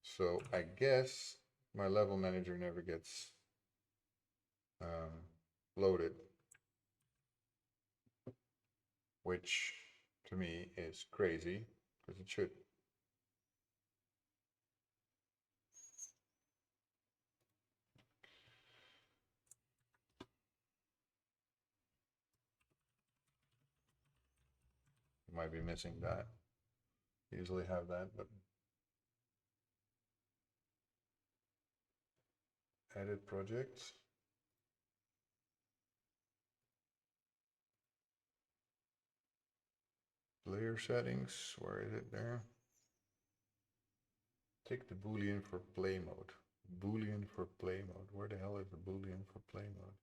So I guess my level manager never gets loaded, which to me is crazy because it should. Might be missing that. Usually have that, but edit projects. Layer settings, where is it there? Take the Boolean for play mode. Boolean for play mode. Where the hell is the Boolean for play mode?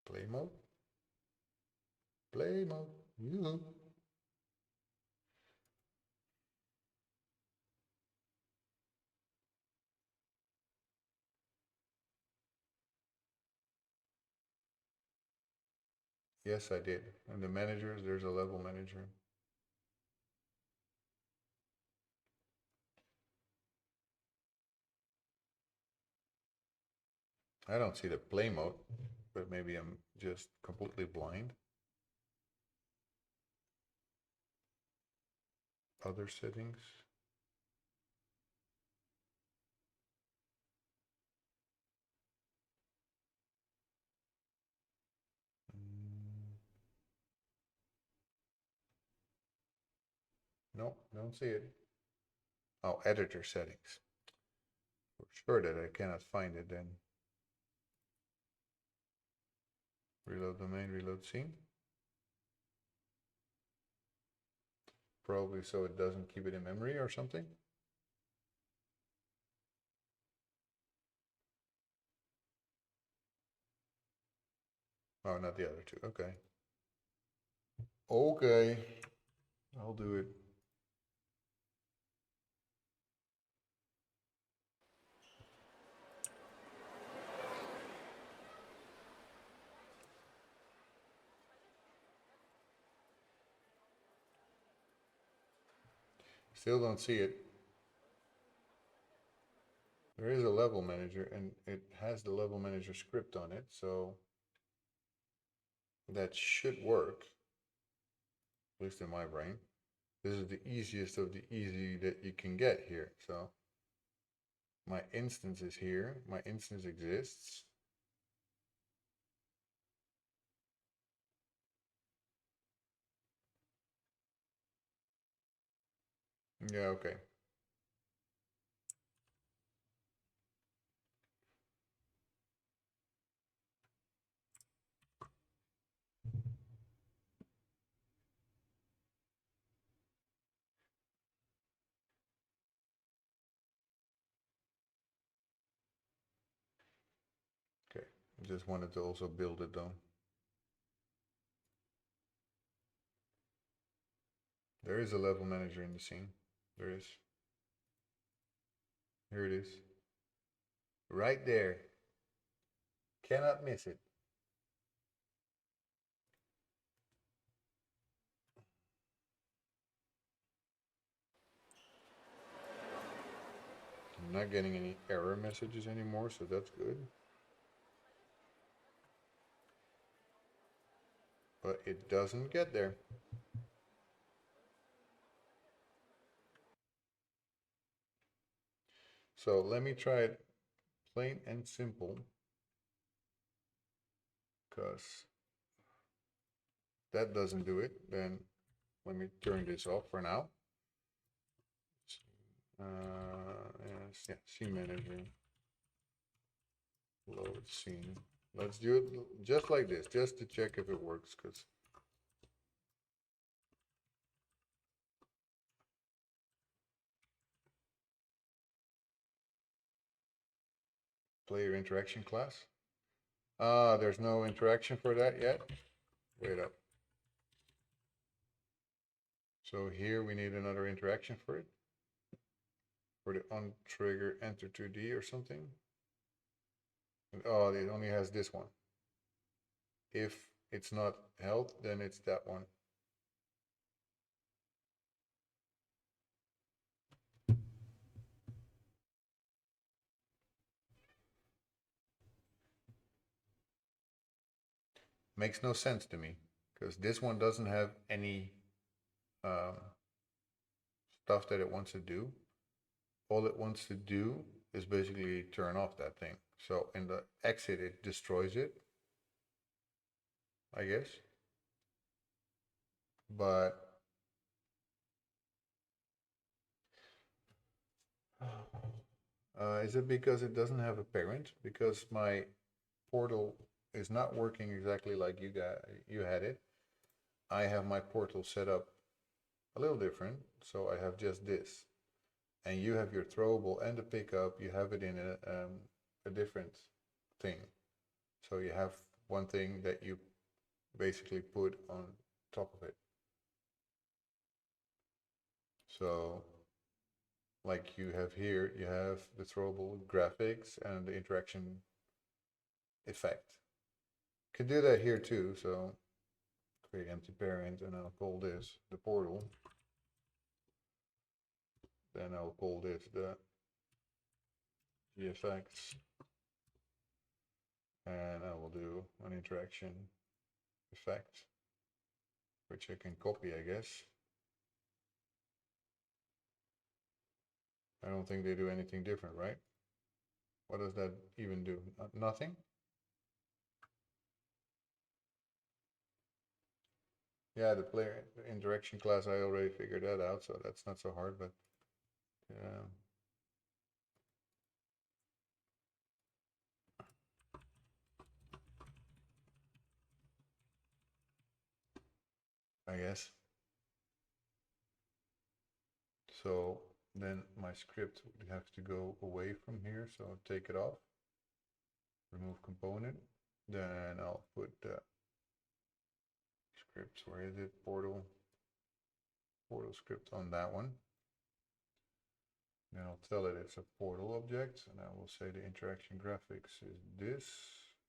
Play mode? Play mode. Yoo-hoo. Yes, I did. And the managers, there's a level manager. I don't see the play mode, but maybe I'm just completely blind. Other settings. No, don't see it. Oh, editor settings. For sure that I cannot find it then. Reload domain, reload scene. Probably so it doesn't keep it in memory or something. Oh, not the other two. Okay. Okay. I'll do it. Still don't see it. There is a level manager and it has the level manager script on it, so that should work, at least in my brain. This is the easiest of the easy that you can get here. So my instance is here, my instance exists. Yeah, okay. Okay, just wanted to also build it though. There is a level manager in the scene. There is. Here it is. Right there. Cannot miss it. I'm not getting any error messages anymore, so that's good. But it doesn't get there. So let me try it plain and simple, because that doesn't do it. Then let me turn this off for now. Yes, yeah, scene manager, load scene. Let's do it just like this, just to check if it works, because player interaction class. There's no interaction for that yet. Wait up. So here we need another interaction for it. for the on trigger enter 2D or something. And, oh, it only has this one. If it's not health, then it's that one. Makes no sense to me because this one doesn't have any um, stuff that it wants to do. All it wants to do is basically turn off that thing. So in the exit, it destroys it, I guess. But is it because it doesn't have a parent? Because my portal is not working exactly like you had it. I have my portal set up a little different, so I have just this, and you have your throwable and the pickup. You have it in a different thing. So you have one thing that you basically put on top of it. So like you have here, you have the throwable graphics and the interaction effect. Could do that here too. So create empty parent, and I'll call this the portal. Then I'll call this the effects, and I will do an interaction effect, which I can copy, I guess. I don't think they do anything different, right? What does that even do? Nothing? Yeah, the player interaction class, I already figured that out, so that's not so hard, but yeah. I guess. So then my script would have to go away from here, so I'll take it off, remove component, then I'll put the script, where is it? Portal script on that one. Then I'll tell it it's a portal object, and I will say the interaction graphics is this.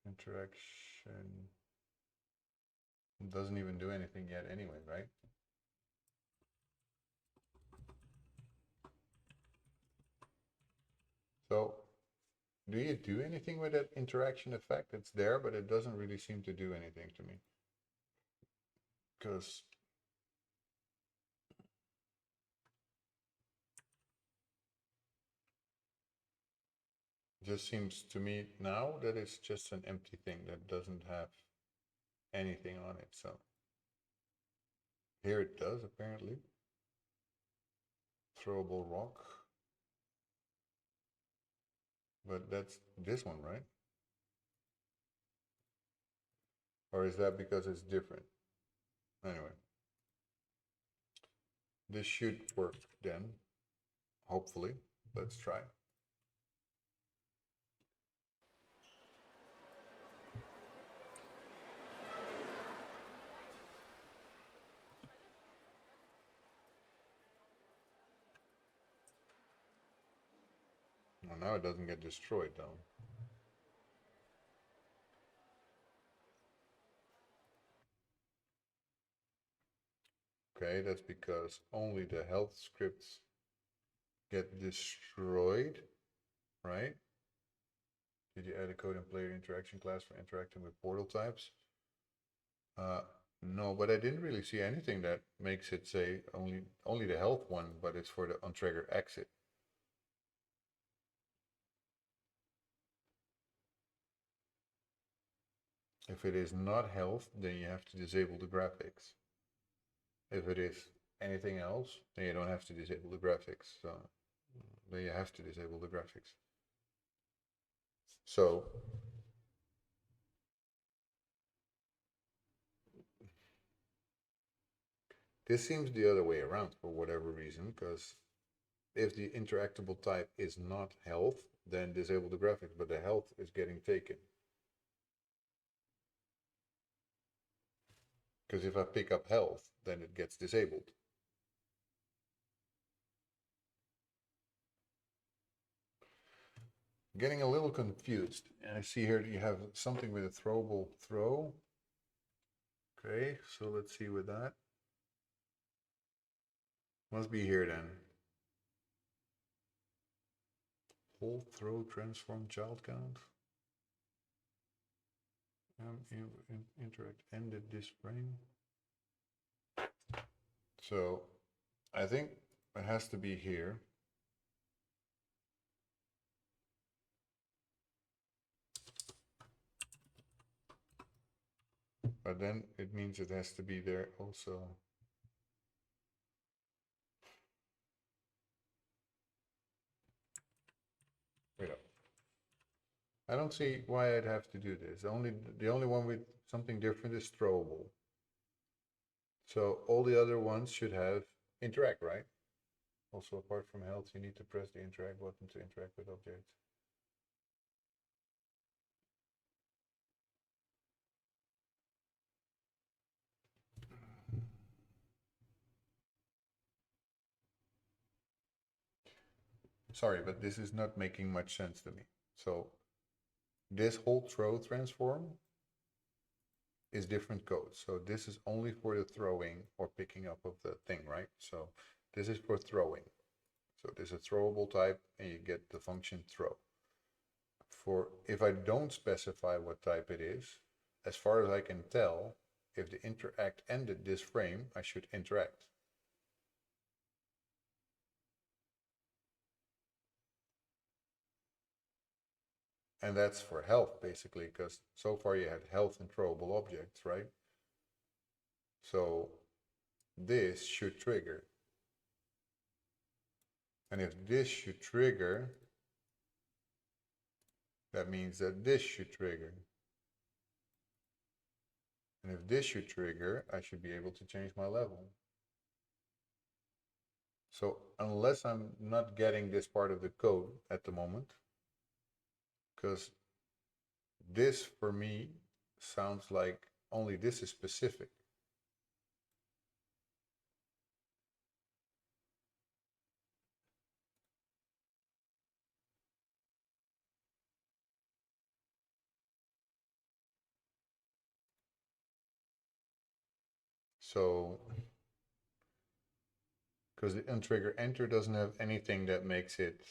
Interaction doesn't even do anything yet anyway, right? So do you do anything with that interaction effect? It's there, but it doesn't really seem to do anything to me. Because it just seems to me now that it's just an empty thing that doesn't have anything on it. So here it does, apparently. Throwable rock. But that's this one, right? Or is that because it's different? Anyway. This should work then, hopefully. Let's try. Well, now it doesn't get destroyed though. Okay, that's because only the health scripts get destroyed, right? Did you add a code and player interaction class for interacting with portal types? No, but I didn't really see anything that makes it say only the health one, but it's for the on trigger exit. If it is not health, then you have to disable the graphics. If it is anything else, then you don't have to disable the graphics. So then you have to disable the graphics. So this seems the other way around for whatever reason, because if the interactable type is not health, then disable the graphics, but the health is getting taken. Because if I pick up health, then it gets disabled. getting a little confused. And I see here that you have something with a throwable throw. Okay, so let's see with that. Must be here then. Hold throw transform child count. Interact ended this frame. So I think it has to be here. But then it means it has to be there also. Wait up. I don't see why I'd have to do this. The only one with something different is throwable. So all the other ones should have interact, right? Also, apart from health, you need to press the interact button to interact with objects. Sorry, but this is not making much sense to me. So this whole throw transform is different code. So this is only for the throwing or picking up of the thing, right? So this is for throwing. So this is a throwable type and you get the function throw. For if I don't specify what type it is, as far as I can tell, if the interact ended this frame, I should interact. And that's for health, basically, because so far you had health and throwable objects, right? So this should trigger. And if this should trigger, that means that this should trigger. And if this should trigger, I should be able to change my level. So unless I'm not getting this part of the code at the moment, because this for me sounds like only this is specific. So, because the untrigger enter doesn't have anything that makes it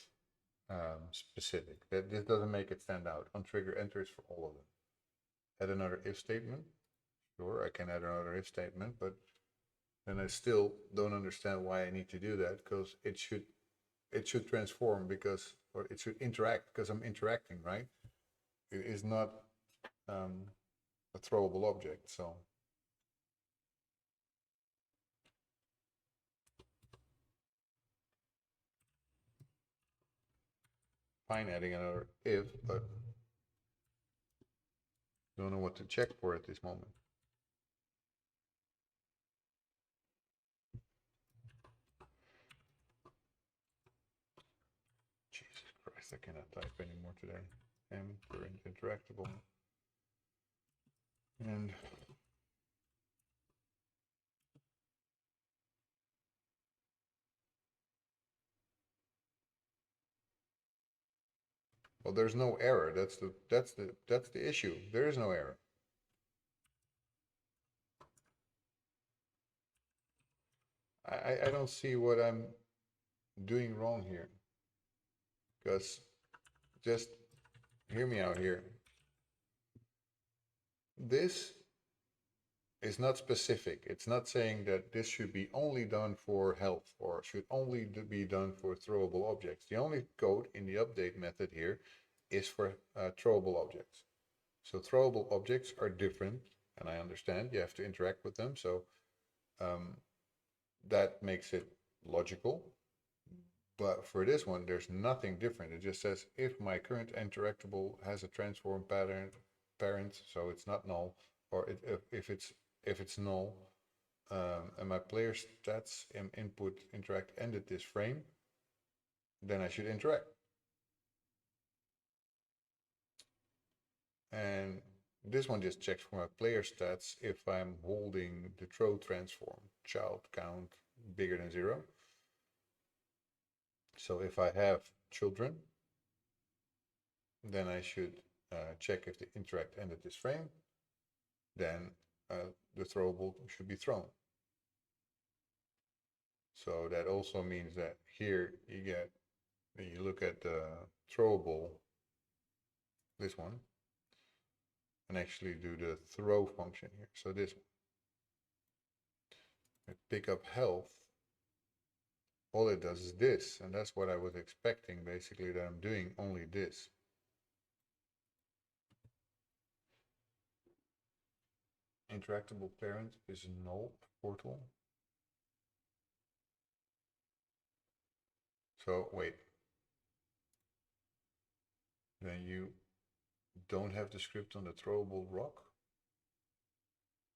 specific. That this doesn't make it stand out. Untrigger enter is for all of them. Add another if statement. Sure, I can add another if statement, but then I still don't understand why I need to do that, because it should transform because, or it should interact because I'm interacting, right? It is not a throwable object, so. Fine adding another if, but don't know what to check for at this moment. Jesus Christ, I cannot type anymore today. M for interactable. And well, there's no error. That's the issue. There is no error. I don't see what I'm doing wrong here. Because just hear me out here. This is not specific. It's not saying that this should be only done for health or should only be done for throwable objects. The only code in the update method here is for throwable objects. So throwable objects are different, and I understand you have to interact with them. So that makes it logical. But for this one, there's nothing different. It just says if my current interactable has a transform parent, so it's not null, or if it's null, and my player stats input interact ended this frame, then I should interact. And this one just checks for my player stats if I'm holding the throw transform child count bigger than 0. So if I have children, then I should check if the interact ended this frame. Then the throwable should be thrown. So that also means that here you get, when you look at the throwable, this one, and actually do the throw function here. So this one. Pick up health, all it does is this, and that's what I was expecting, basically, that I'm doing only this. Interactable parent is null portal. So wait, then you don't have the script on the throwable rock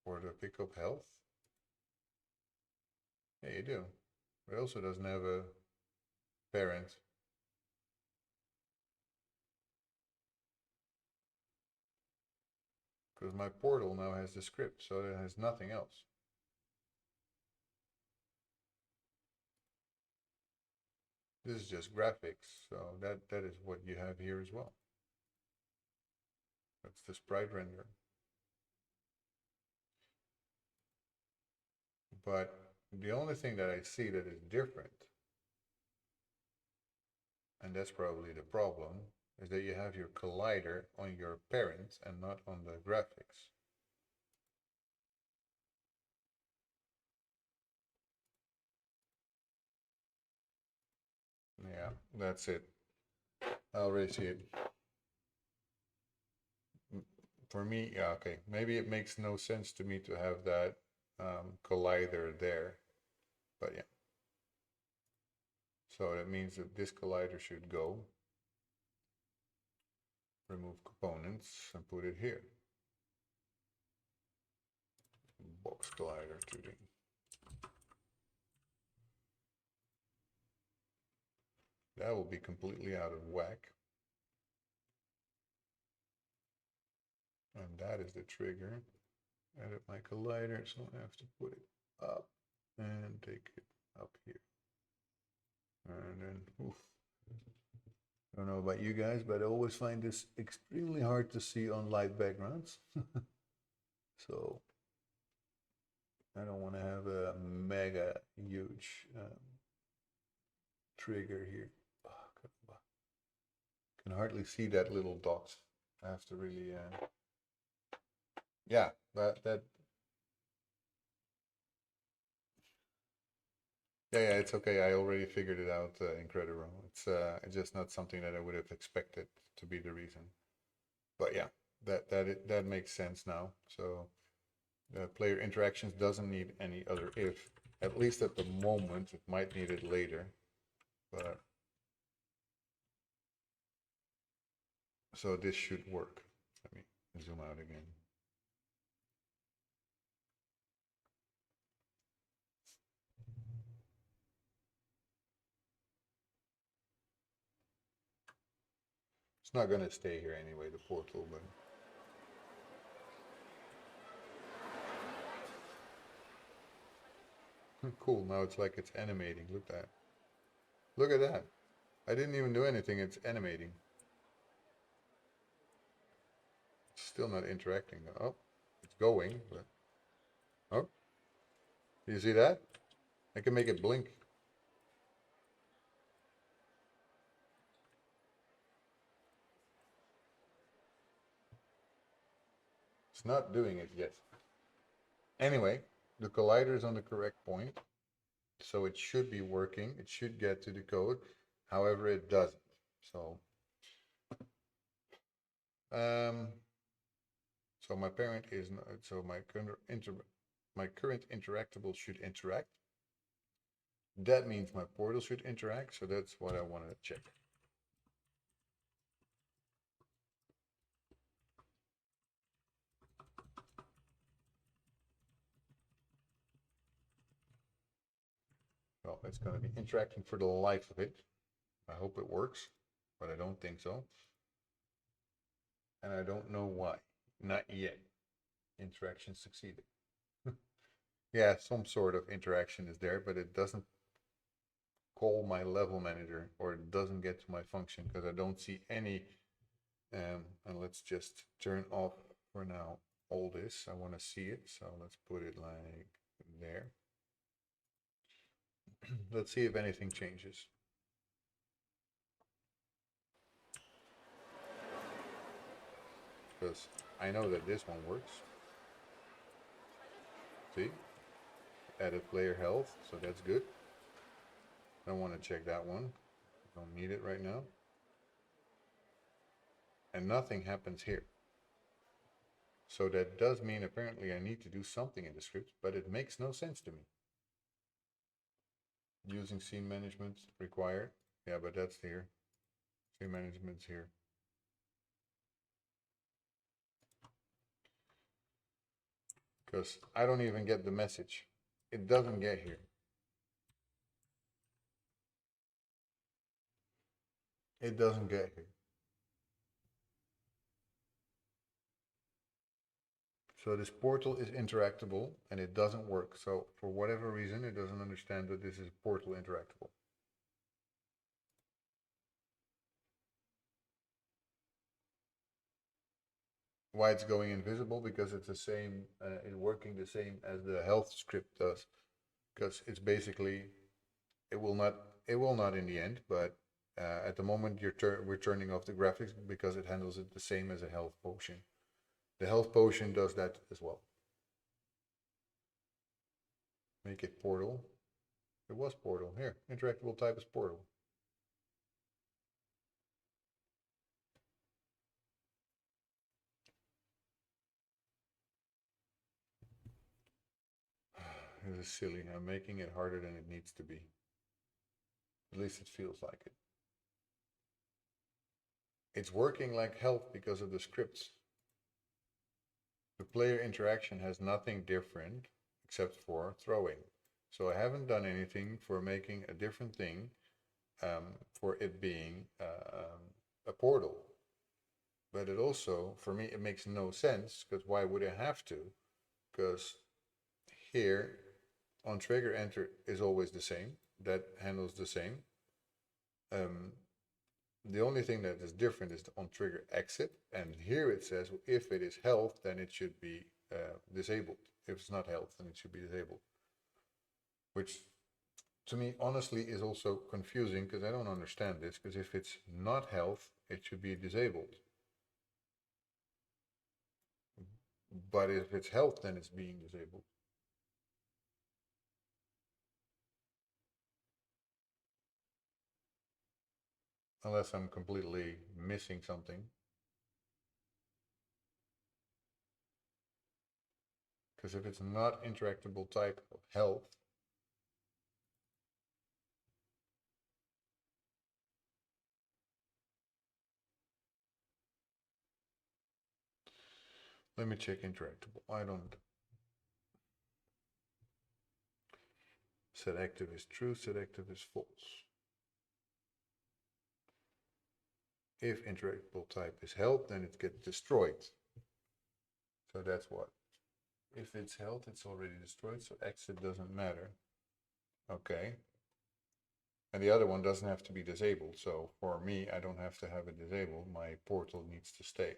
or the pick up health? Yeah, you do. But it also doesn't have a parent. Because my portal now has the script, so it has nothing else. This is just graphics, so that is what you have here as well. That's the sprite render. But the only thing that I see that is different, and that's probably the problem, is that you have your collider on your parent and not on the graphics. Yeah, that's it. I already see it. For me, yeah, okay. Maybe it makes no sense to me to have that collider there, but yeah. So that means that this collider should go. Remove components and put it here. Box collider 2D. That will be completely out of whack. And that is the trigger. Edit my collider, so I have to put it up and take it up here. And then, oof. I don't know about you guys, but I always find this extremely hard to see on light backgrounds. So I don't want to have a mega huge trigger here. Oh, can hardly see that little dot. I have to really, yeah, that. Yeah, it's okay. I already figured it out incredible. It's just not something that I would have expected to be the reason. But yeah, that makes sense now. So the player interactions doesn't need any other if, at least at the moment. It might need it later, but so this should work. Let me zoom out again. It's not going to stay here anyway, the portal, but cool. Now it's like it's animating. Look at that. Look at that. I didn't even do anything. It's animating. It's still not interacting. Oh, it's going, but oh, you see that? I can make it blink. It's not doing it yet. Anyway, the collider is on the correct point, so it should be working. It should get to the code. However, it doesn't. So, so my parent is not, so my current interactable should interact. That means my portal should interact. So that's what I want to check. Well, it's going to be interacting for the life of it. I hope it works, but I don't think so. And I don't know why. Not yet. Interaction succeeded. Yeah, some sort of interaction is there, but it doesn't call my level manager, or it doesn't get to my function because I don't see any And let's just turn off for now all this. I want to see it, so let's put it like there. Let's see if anything changes. Because I know that this one works. See? Added player health, so that's good. I don't want to check that one. Don't need it right now. And nothing happens here. So that does mean apparently I need to do something in the script, but it makes no sense to me. Using scene management required. Yeah, but that's here. Scene management's here. Because I don't even get the message. It doesn't get here. It doesn't get here. So this portal is interactable and it doesn't work. So for whatever reason, it doesn't understand that this is portal interactable. Why it's going invisible? Because it's the same, it's working the same as the health script does. Because it's basically, it will not in the end, but at the moment we're turning off the graphics because it handles it the same as a health potion. The health potion does that as well. Make it portal. It was portal. Here, interactable type is portal. This is silly. I'm making it harder than it needs to be. At least it feels like it. It's working like health because of the scripts. The player interaction has nothing different except for throwing. So I haven't done anything for making a different thing for it being a portal. But it also, for me, it makes no sense because why would I have to? Because here on trigger enter is always the same. That handles the same. The only thing that is different is the on trigger exit. And here it says if it is health, then it should be disabled. If it's not health, then it should be disabled. Which to me, honestly, is also confusing because I don't understand this. Because if it's not health, it should be disabled. But if it's health, then it's being disabled. Unless I'm completely missing something. Because if it's not interactable type of health, let me check interactable. I don't. Set active is true, set active is false. If interactable type is held, then it gets destroyed. So that's what. If it's held, it's already destroyed, so exit doesn't matter. Okay. And the other one doesn't have to be disabled, so for me, I don't have to have it disabled. My portal needs to stay.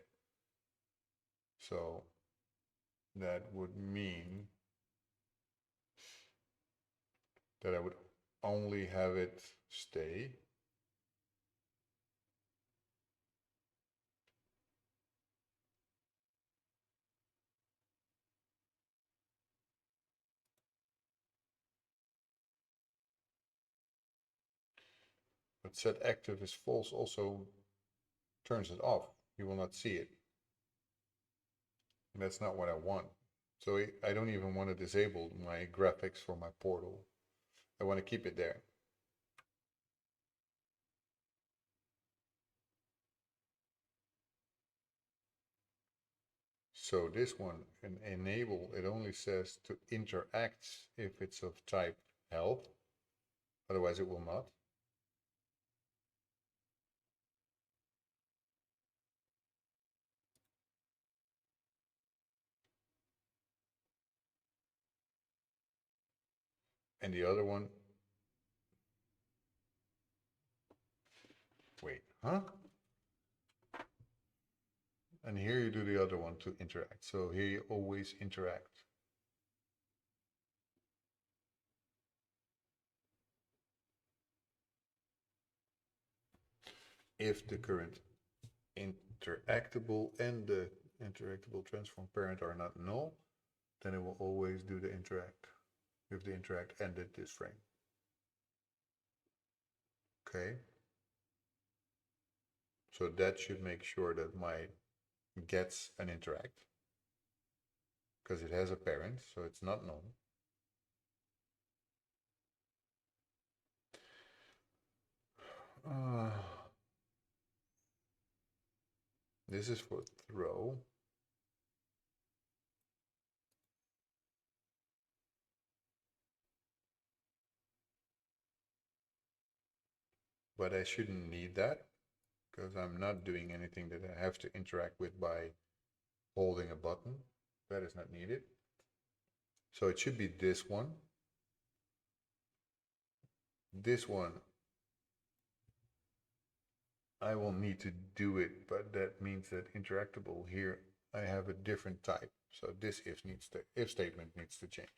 So that would mean that I would only have it stay. But set active is false also turns it off. You will not see it. And that's not what I want. So I don't even want to disable my graphics for my portal. I want to keep it there. So this one, an enable, it only says to interact if it's of type health. Otherwise it will not. And the other one, wait, huh? and here you do the other one to interact. So here you always interact. If the current interactable and the interactable transform parent are not null, then it will always do the interact if the interact ended this frame. Okay. So that should make sure that my gets an interact because it has a parent, so it's not null. This is for throw. But I shouldn't need that because I'm not doing anything that I have to interact with by holding a button. That is not needed. So it should be this one. This one, I will need to do it, but that means that interactable here, I have a different type. So this if statement needs to change.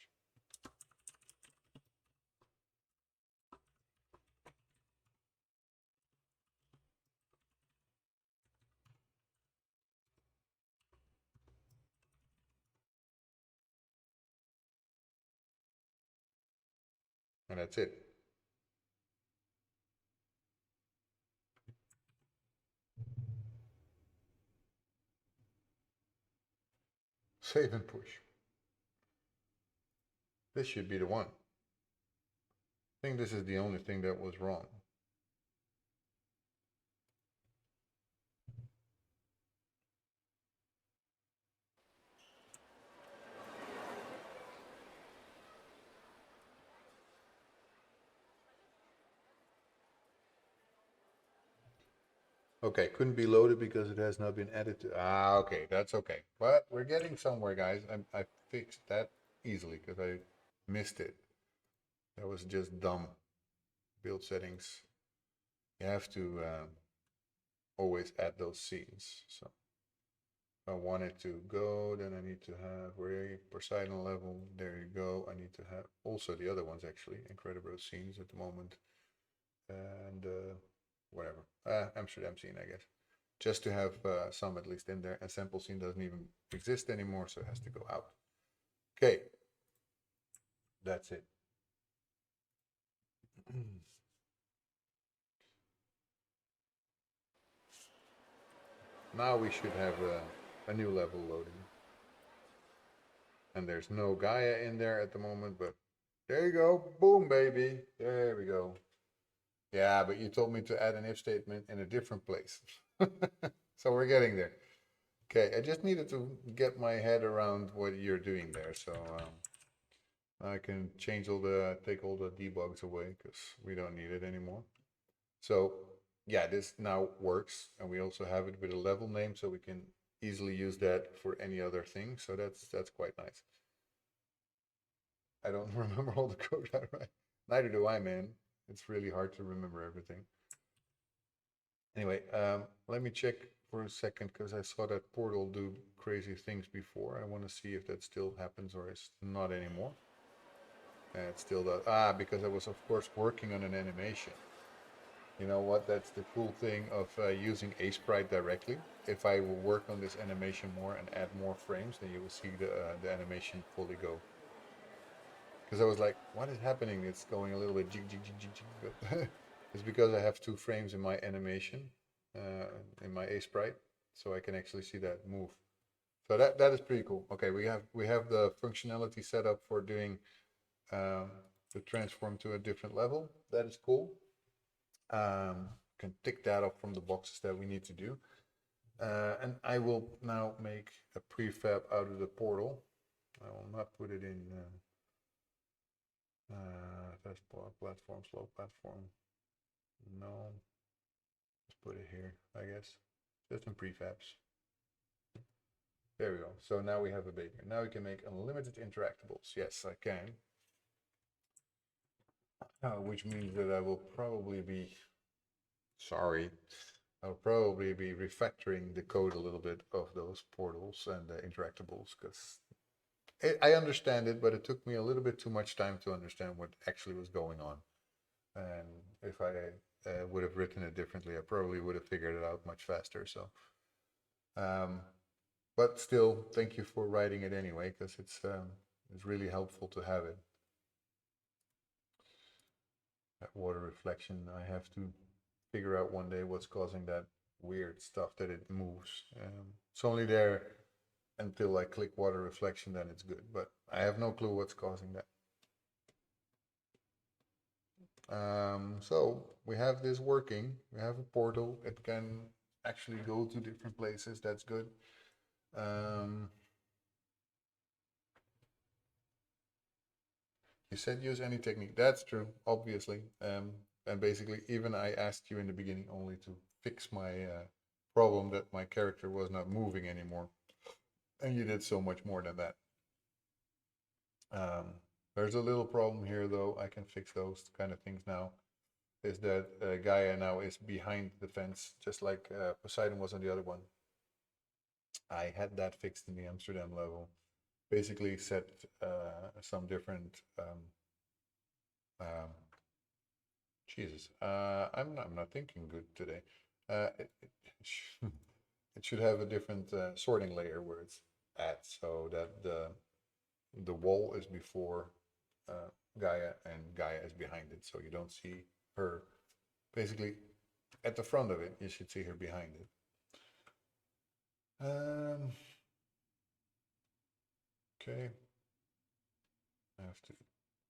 And that's it. Save and push. This should be the one. I think this is the only thing that was wrong. Okay, couldn't be loaded because it has not been added to. Ah, okay, that's okay. But we're getting somewhere, guys. I fixed that easily because I missed it. That was just dumb. Build settings. You have to always add those scenes. So if I want it to go, then I need to have Ray Poseidon level. There you go. I need to have also the other ones actually. Incredible scenes at the moment. And whatever. Amsterdam scene, I guess. Just to have some at least in there. And sample scene doesn't even exist anymore, so it has to go out. Okay. That's it. Now we should have a new level loading. And there's no Gaia in there at the moment, but there you go. Boom, baby. There we go. Yeah, but you told me to add an if statement in a different place. So we're getting there. Okay, I just needed to get my head around what you're doing there. So I can change take all the debugs away because we don't need it anymore. So yeah, this now works. And we also have it with a level name, so we can easily use that for any other thing. So that's quite nice. I don't remember all the code outright. Neither do I, man. It's really hard to remember everything. Anyway, let me check for a second because I saw that portal do crazy things before. I want to see if that still happens or is not anymore. It still does. Ah, because I was, of course, working on an animation. You know what? That's the cool thing of using Sprite directly. If I will work on this animation more and add more frames, then you will see the animation fully go. Because I was like, what is happening? It's going a little bit jig, jig, jig, jig, jig. But it's because I have 2 frames in my animation, in my Sprite, so I can actually see that move. So that is pretty cool. Okay, we have the functionality set up for doing the transform to a different level. That is cool. Can tick that off from the boxes that we need to do. And I will now make a prefab out of the portal. I will not put it in fast platform, slow platform. No, let's put it here, I guess. Just in prefabs. There we go. So now we have a baker. Now we can make unlimited interactables. Yes, I can. Which means that I will probably be sorry. I'll probably be refactoring the code a little bit of those portals and the interactables because I understand it, but it took me a little bit too much time to understand what actually was going on. And if I would have written it differently, I probably would have figured it out much faster. So, um, but still, thank you for writing it anyway, because it's really helpful to have it. That water reflection, I have to figure out one day what's causing that weird stuff that it moves. It's only there until I click water reflection, then it's good. But I have no clue what's causing that. So we have this working. We have a portal. It can actually go to different places. That's good. You said use any technique. That's true, obviously. And basically, even I asked you in the beginning only to fix my problem that my character was not moving anymore. And you did so much more than that. There's a little problem here, though. I can fix those kind of things now. Is that Gaia now is behind the fence, just like Poseidon was on the other one. I had that fixed in the Amsterdam level. Basically, set some different. Um, Jesus, I'm not thinking good today. It should have a different sorting layer where it's at, so that the wall is before Gaia and Gaia is behind it, so you don't see her. Basically, at the front of it, you should see her behind it. Okay. I have to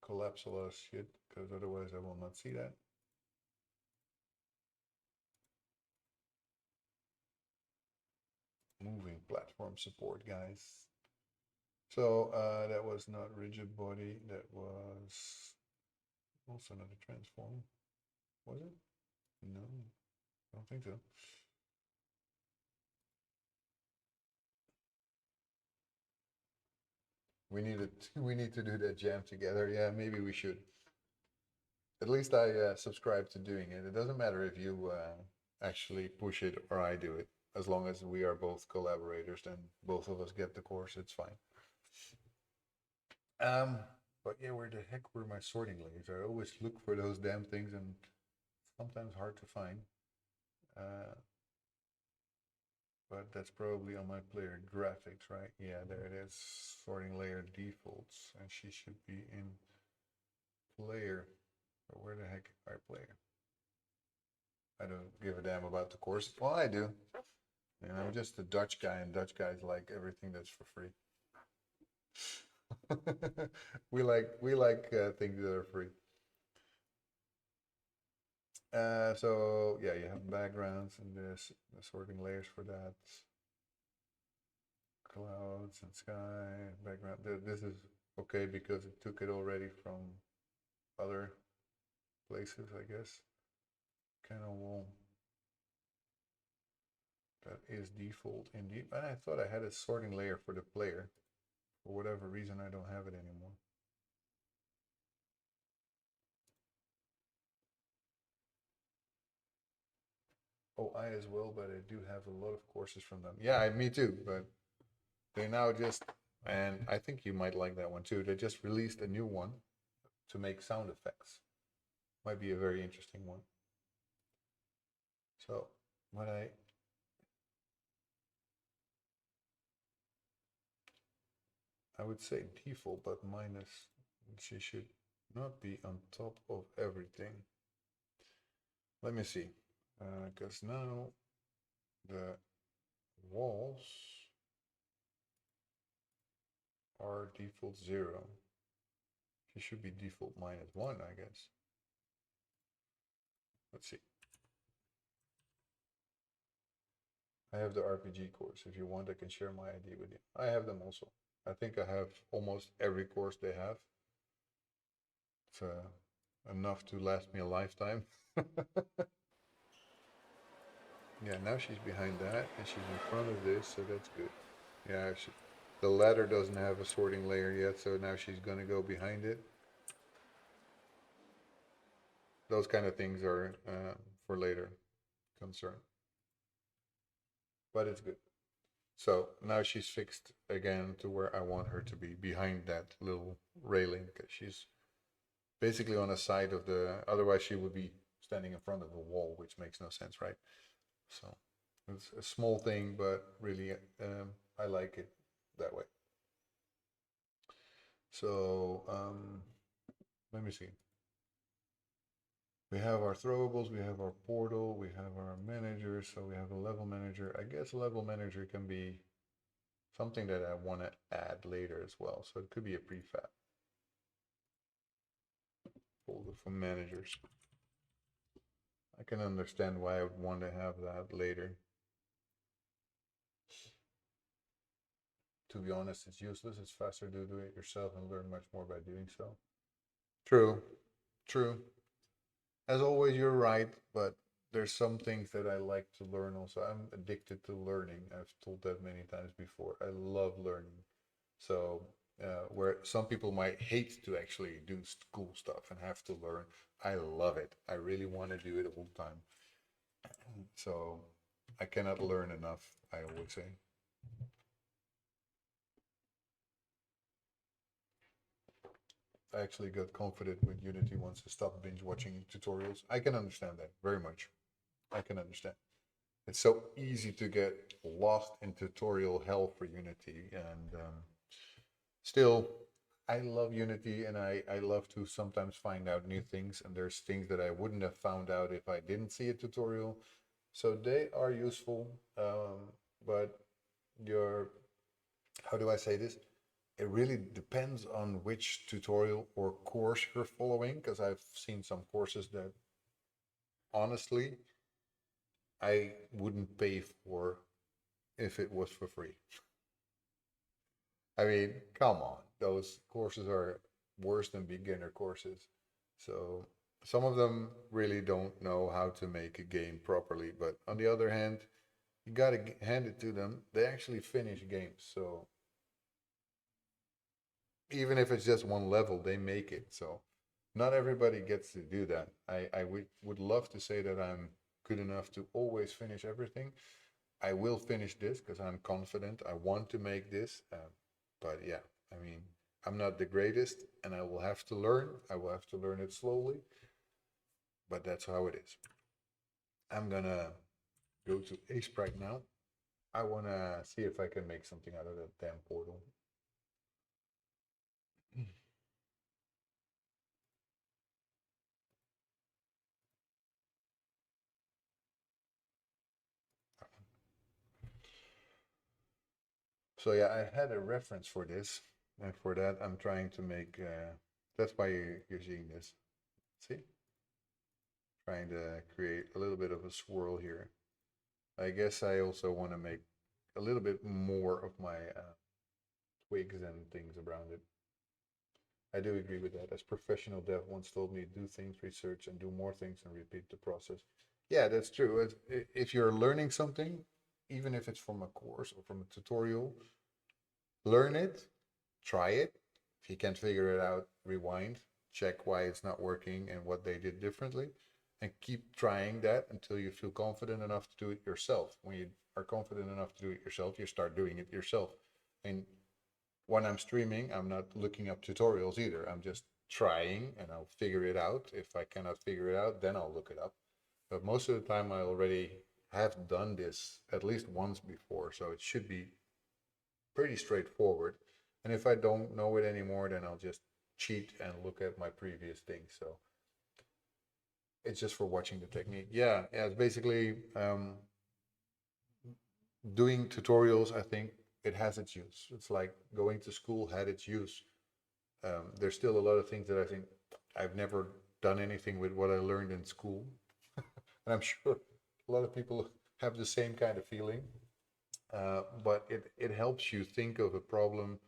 collapse a lot of shit because otherwise I will not see that. Moving platform support, guys. So that was not rigid body. That was also not a transform. Was it? No, I don't think so. We need to do that jam together. Yeah, maybe we should. At least I subscribe to doing it. It doesn't matter if you actually push it or I do it. As long as we are both collaborators, then both of us get the course. It's fine. Um, but yeah, where the heck were my sorting layers? I always look for those damn things, and sometimes hard to find. Uh, but that's probably on my player graphics, right? Yeah, there it is. Sorting layer defaults, and she should be in player. But where the heck are player? I don't give a damn about the course. Well, I do. And I'm just a Dutch guy, and Dutch guys like everything that's for free. we like things that are free. So yeah, you have backgrounds and there's the sorting layers for that. Clouds and sky, background. This is okay because it took it already from other places, I guess. Kind of wall. That is default indeed. And I thought I had a sorting layer for the player. For whatever reason, I don't have it anymore. Oh, I as well, but I do have a lot of courses from them. Yeah, me too. But they now just, and I think you might like that one too. They just released a new one to make sound effects. Might be a very interesting one. So, what I would say default, but minus, she should not be on top of everything. Let me see, because now the walls are default 0. She should be default -1, I guess. Let's see. I have the RPG course. If you want, I can share my ID with you. I have them also. I think I have almost every course they have. It's enough to last me a lifetime. Yeah, now she's behind that, and she's in front of this, so that's good. Yeah, the ladder doesn't have a sorting layer yet, so now she's going to go behind it. Those kind of things are for later concern. but it's good. So now she's fixed again to where I want her to be, behind that little railing, because she's basically on the side of the, otherwise she would be standing in front of the wall, which makes no sense, right? So it's a small thing, but really, I like it that way. So let me see. We have our throwables, we have our portal, we have our manager, so we have a level manager. I guess level manager can be something that I want to add later as well. So it could be a prefab folder for managers. I can understand why I would want to have that later. To be honest, it's useless. It's faster to do it yourself and learn much more by doing so. True, true. As always, you're right, but there's some things that I like to learn also. I'm addicted to learning. I've told that many times before. I love learning. So, where some people might hate to actually do school stuff and have to learn, I love it. I really want to do it all the time. So, I cannot learn enough, I always say. I actually got confident with Unity once I stopped binge watching tutorials. I can understand that very much. I can understand. It's so easy to get lost in tutorial hell for Unity, and still, I love Unity, and I love to sometimes find out new things, and there's things that I wouldn't have found out if I didn't see a tutorial. So they are useful, but your, how do I say this? It really depends on which tutorial or course you're following, because I've seen some courses that honestly I wouldn't pay for if it was for free. I mean, come on, those courses are worse than beginner courses. So some of them really don't know how to make a game properly, but on the other hand, you gotta hand it to them. They actually finish games, so even if it's just one level, they make it. So not everybody gets to do that. I would love to say that I'm good enough to always finish everything. I will finish this because I'm confident. I want to make this. But yeah, I mean, I'm not the greatest and I will have to learn. I will have to learn it slowly, but that's how it is. I'm gonna go to Sprite now. I wanna see if I can make something out of that damn portal. So yeah, I had a reference for this, and for that I'm trying to make. That's why you're seeing this. See, trying to create a little bit of a swirl here. I guess I also want to make a little bit more of my twigs and things around it. I do agree with that. As professional dev once told me, do things, research, and do more things and repeat the process. Yeah, that's true. If you're learning something, even if it's from a course or from a tutorial, learn it, try it. If you can't figure it out, rewind, check why it's not working and what they did differently, and keep trying that until you feel confident enough to do it yourself. When you are confident enough to do it yourself, you start doing it yourself. And when I'm streaming, I'm not looking up tutorials either. I'm just trying and I'll figure it out. If I cannot figure it out, then I'll look it up. But most of the time, I already have done this at least once before, so it should be pretty straightforward. And if I don't know it anymore, then I'll just cheat and look at my previous things. So it's just for watching the technique. Yeah, yeah. It's basically doing tutorials. I think it has its use. It's like going to school had its use. There's still a lot of things that I think I've never done anything with what I learned in school, and I'm sure a lot of people have the same kind of feeling. But it helps you think of a problem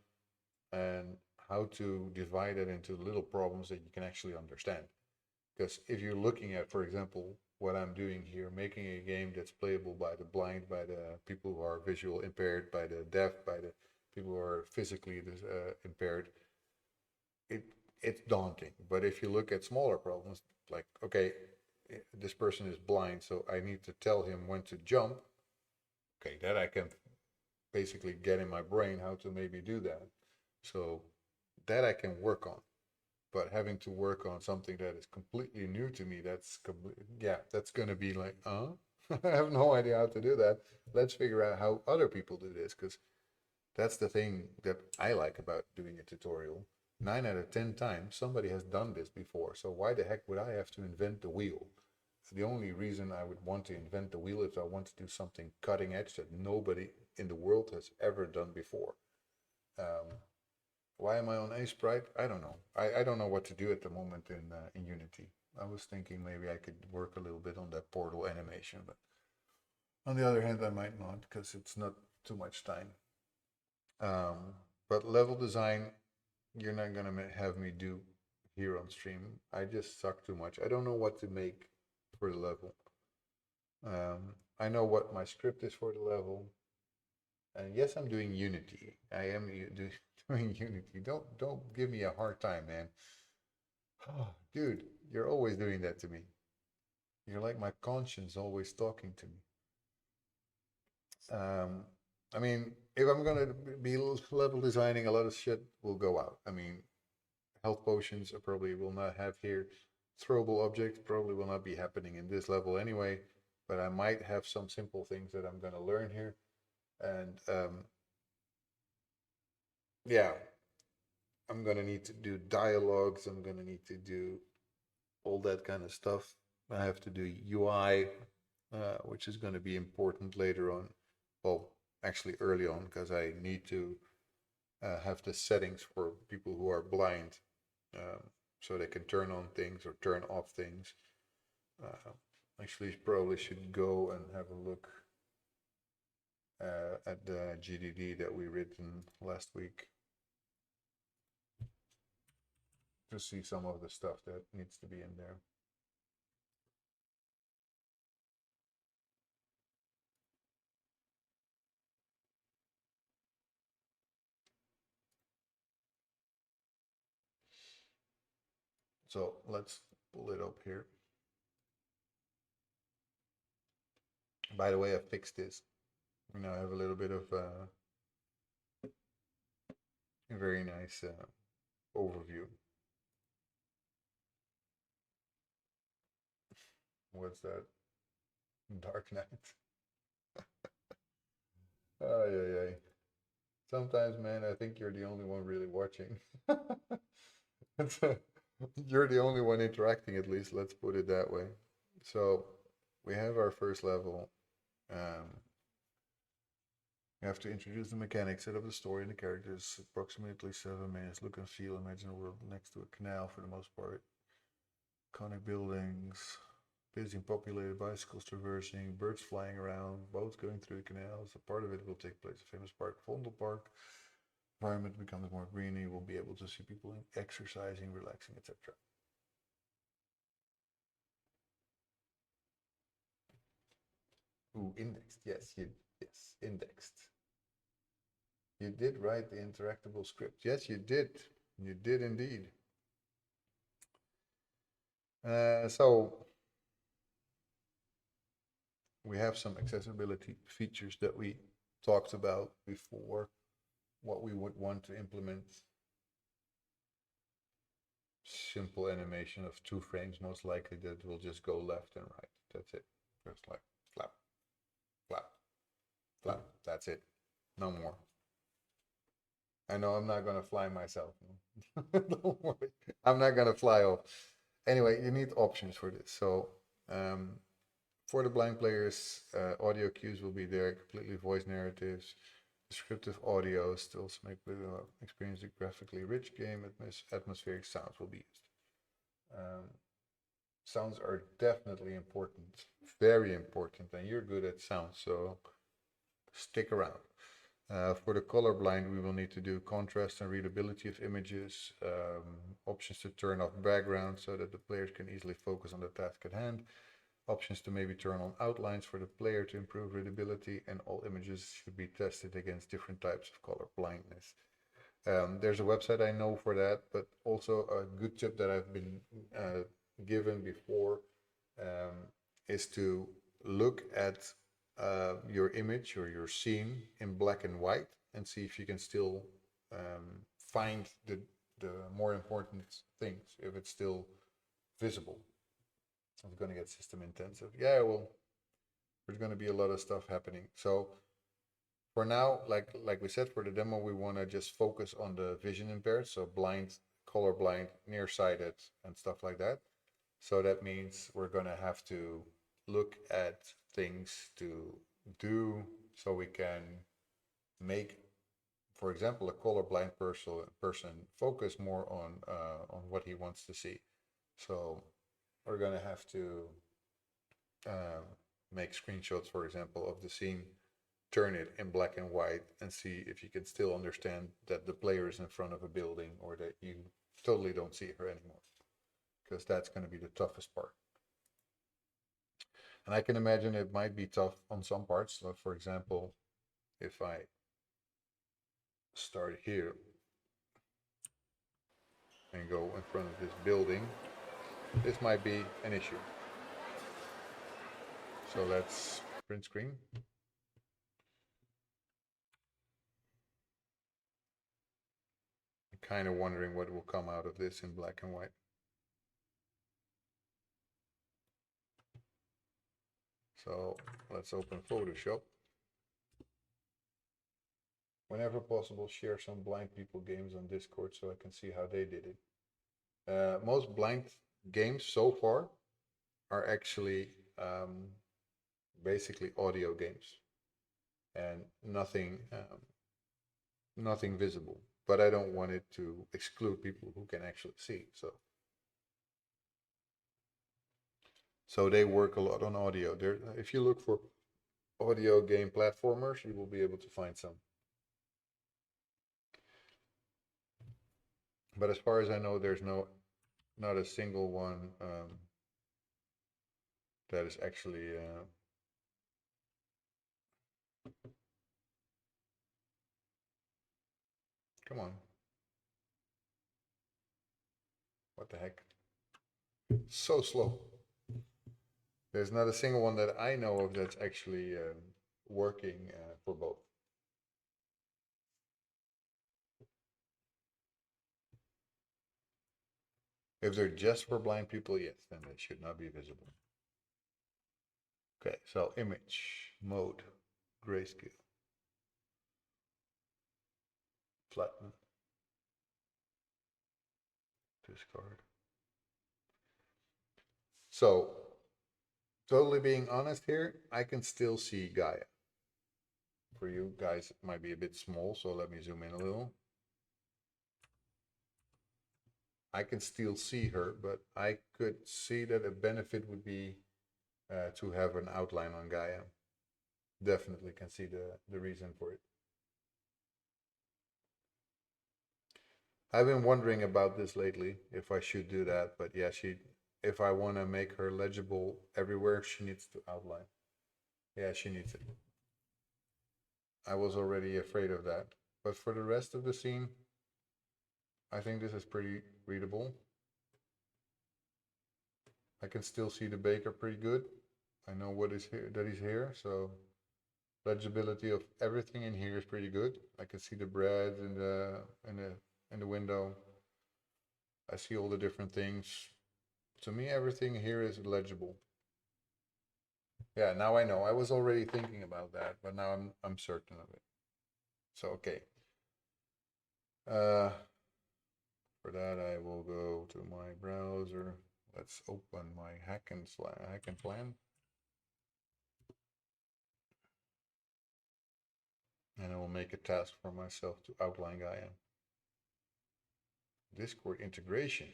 and how to divide it into little problems that you can actually understand. Because if you're looking at, for example, what I'm doing here, making a game that's playable by the blind, by the people who are visual impaired, by the deaf, by the people who are physically impaired, it it's daunting. But if you look at smaller problems, like okay, this person is blind, so I need to tell him when to jump, Okay, that I can basically get in my brain how to maybe do that. So that I can work on. But having to work on something that is completely new to me, yeah, that's going to be like, I have no idea how to do that. Let's figure out how other people do this, because that's the thing that I like about doing a tutorial. 9 out of 10 times, somebody has done this before. So why the heck would I have to invent the wheel? The only reason I would want to invent the wheel is I want to do something cutting edge that nobody in the world has ever done before. Um, why am I on A Sprite? I don't know. I don't know what to do at the moment in Unity. I was thinking maybe I could work a little bit on that portal animation, but on the other hand, I might not because it's not too much time. Um, but level design, you're not gonna have me do here on stream. I just suck too much. I don't know what to make for the level. I know what my script is for the level. And yes, I'm doing Unity. I am doing Unity. Don't give me a hard time, man. Oh, dude, you're always doing that to me. You're like my conscience always talking to me. Um, I mean, if I'm gonna be level designing, a lot of shit will go out. I mean, health potions I probably will not have here. Throwable objects probably will not be happening in this level anyway, but I might have some simple things that I'm gonna learn here. And yeah, I'm gonna need to do dialogues. I'm gonna need to do all that kind of stuff. I have to do UI, which is going to be important later on. Well, actually early on, because I need to have the settings for people who are blind, um, so they can turn on things or turn off things. Uh, actually, probably should go and have a look at the GDD that we written last week to see some of the stuff that needs to be in there. So let's pull it up here. By the way, I fixed this. Now I have a little bit of a very nice overview. What's that? Dark Knight. Oh, yeah, yeah. Sometimes, man, I think you're the only one really watching. You're the only one interacting, at least. Let's put it that way. So we have our first level. Um, we have to introduce the mechanics, set up the story and the characters. Approximately 7 minutes. Look and feel. Imagine a world next to a canal for the most part. Iconic buildings. Busy and populated, bicycles traversing, birds flying around, boats going through the canals. A part of it will take place at famous park, Vondel Park. Environment becomes more green. You will be able to see people exercising, relaxing, etc. Ooh, indexed. Yes, indexed. You did write the interactable script. Yes, you did. You did indeed. So we have some accessibility features that we talked about before, what we would want to implement. Simple animation of 2 frames, most likely that will just go left and right. That's it. Just like flap, flap, flap. That's it. No more. I know I'm not gonna fly myself. Don't worry. I'm not gonna fly off. Anyway, you need options for this. So for the blind players, audio cues will be there, completely voice narratives, descriptive audios to also make the experience a graphically rich game. Atmospheric sounds will be used. Sounds are definitely important, very important, and you're good at sounds, so stick around. For the colorblind, we will need to do contrast and readability of images, options to turn off background so that the players can easily focus on the task at hand, options to maybe turn on outlines for the player to improve readability, and all images should be tested against different types of color blindness. There's a website I know for that, but also a good tip that I've been given before is to look at your image or your scene in black and white and see if you can still find the more important things, if it's still visible. It's going to get system intensive. Yeah, well, there's going to be a lot of stuff happening. So for now, like we said, for the demo, we want to just focus on the vision impaired, so blind, colorblind, nearsighted, and stuff like that. So that means we're going to have to look at things to do so we can make, for example, a colorblind person focus more on what he wants to see. So we're going to have to uh, make screenshots, for example, of the scene, turn it in black and white, and see if you can still understand that the player is in front of a building or that you totally don't see her anymore, because that's going to be the toughest part. And I can imagine it might be tough on some parts. So for example, if I start here and go in front of this building, this might be an issue. So let's print screen. I'm kind of wondering what will come out of this in black and white. So let's open Photoshop. Whenever possible, share some blind people games on Discord so I can see how they did it. Most blind games so far are actually basically audio games and nothing visible. But I don't want it to exclude people who can actually see. So they work a lot on audio. There, if you look for audio game platformers, you will be able to find some. But as far as I know, there's not a single one that is actually come on. What the heck? So slow. There's not a single one that I know of that's actually working for both. If they're just for blind people, yes, then they should not be visible. Okay, so image, mode, grayscale, flatten, discard. So, totally being honest here, I can still see Gaia. For you guys, it might be a bit small, so let me zoom in a little. I can still see her, but I could see that a benefit would be to have an outline on Gaia. Definitely can see the reason for it. I've been wondering about this lately, if I should do that, but yeah, if I want to make her legible everywhere, she needs to outline. Yeah, she needs it. I was already afraid of that. But for the rest of the scene, I think this is pretty readable. I can still see the baker pretty good. I know what is here, that he's here, so legibility of everything in here is pretty good. I can see the bread in the window. I see all the different things. To me, everything here is legible. Yeah, now I know. I was already thinking about that, but now I'm certain of it. So okay. For that, I will go to my browser. Let's open my hack and plan. And I will make a task for myself to outline Gaia. Discord integration.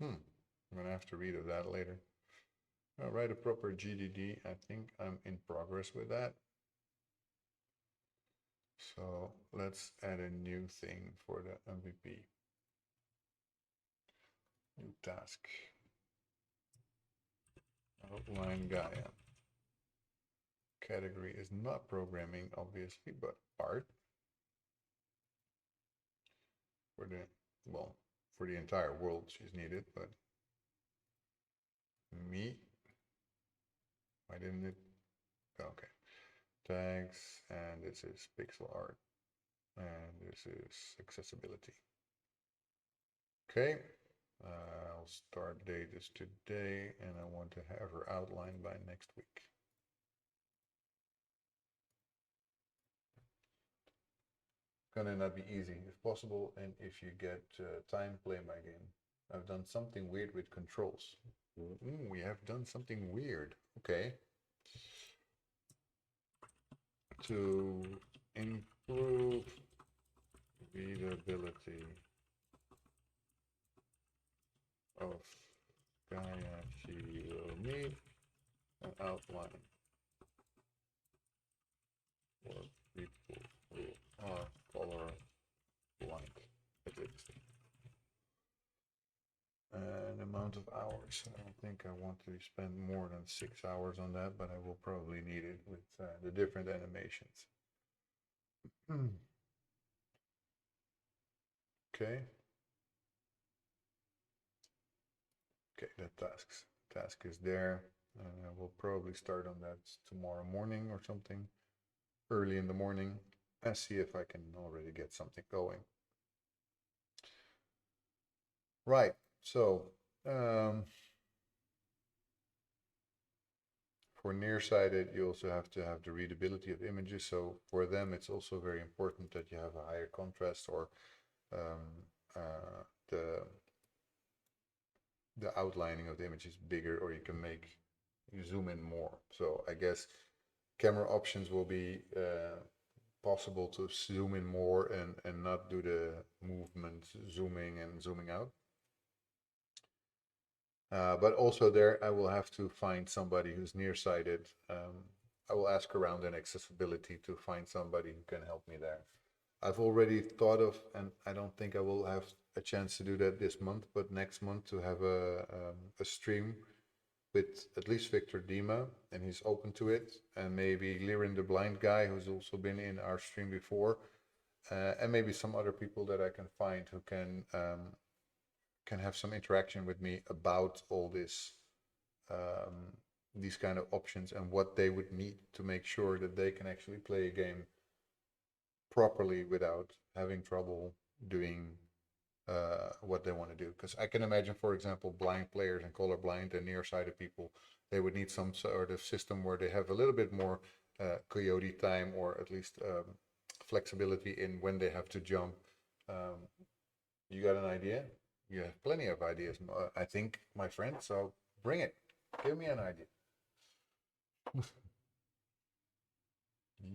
I'm gonna have to read of that later. I'll write a proper GDD. I think I'm in progress with that. So let's add a new thing for the MVP. New task. Outline Gaia. Category is not programming, obviously, but art. For the entire world she's needed, but me, in it. Okay. Tags, and this is pixel art, and this is accessibility. Okay. I'll start date is today, and I want to have her outlined by next week. Gonna not be easy if possible, and if you get time, play my game. I've done something weird with controls. We have done something weird. Okay. To improve readability of Gaia, she will need an outline for people who are color blind, at least. An amount of hours. I don't think I want to spend more than 6 hours on that, but I will probably need it with the different animations. Okay. Okay, that task is there. We'll probably start on that tomorrow morning or something, early in the morning, and see if I can already get something going. Right, so for nearsighted, you also have to have the readability of images. So for them, it's also very important that you have a higher contrast, or the outlining of the image is bigger, or you can make you zoom in more. So I guess camera options will be possible to zoom in more and not do the movement zooming and zooming out. But also there, I will have to find somebody who's nearsighted. I will ask around in accessibility to find somebody who can help me there. I've already thought of, and I don't think I will have a chance to do that this month, but next month to have a stream with at least Victor Dima, and he's open to it, and maybe Lirin the blind guy, who's also been in our stream before, and maybe some other people that I can find who can have some interaction with me about all this, these kind of options and what they would need to make sure that they can actually play a game properly without having trouble doing what they want to do. Because I can imagine, for example, blind players and colorblind and nearsighted people, they would need some sort of system where they have a little bit more coyote time, or at least flexibility in when they have to jump. You got an idea? You have plenty of ideas, I think, my friend. So bring it. Give me an idea. You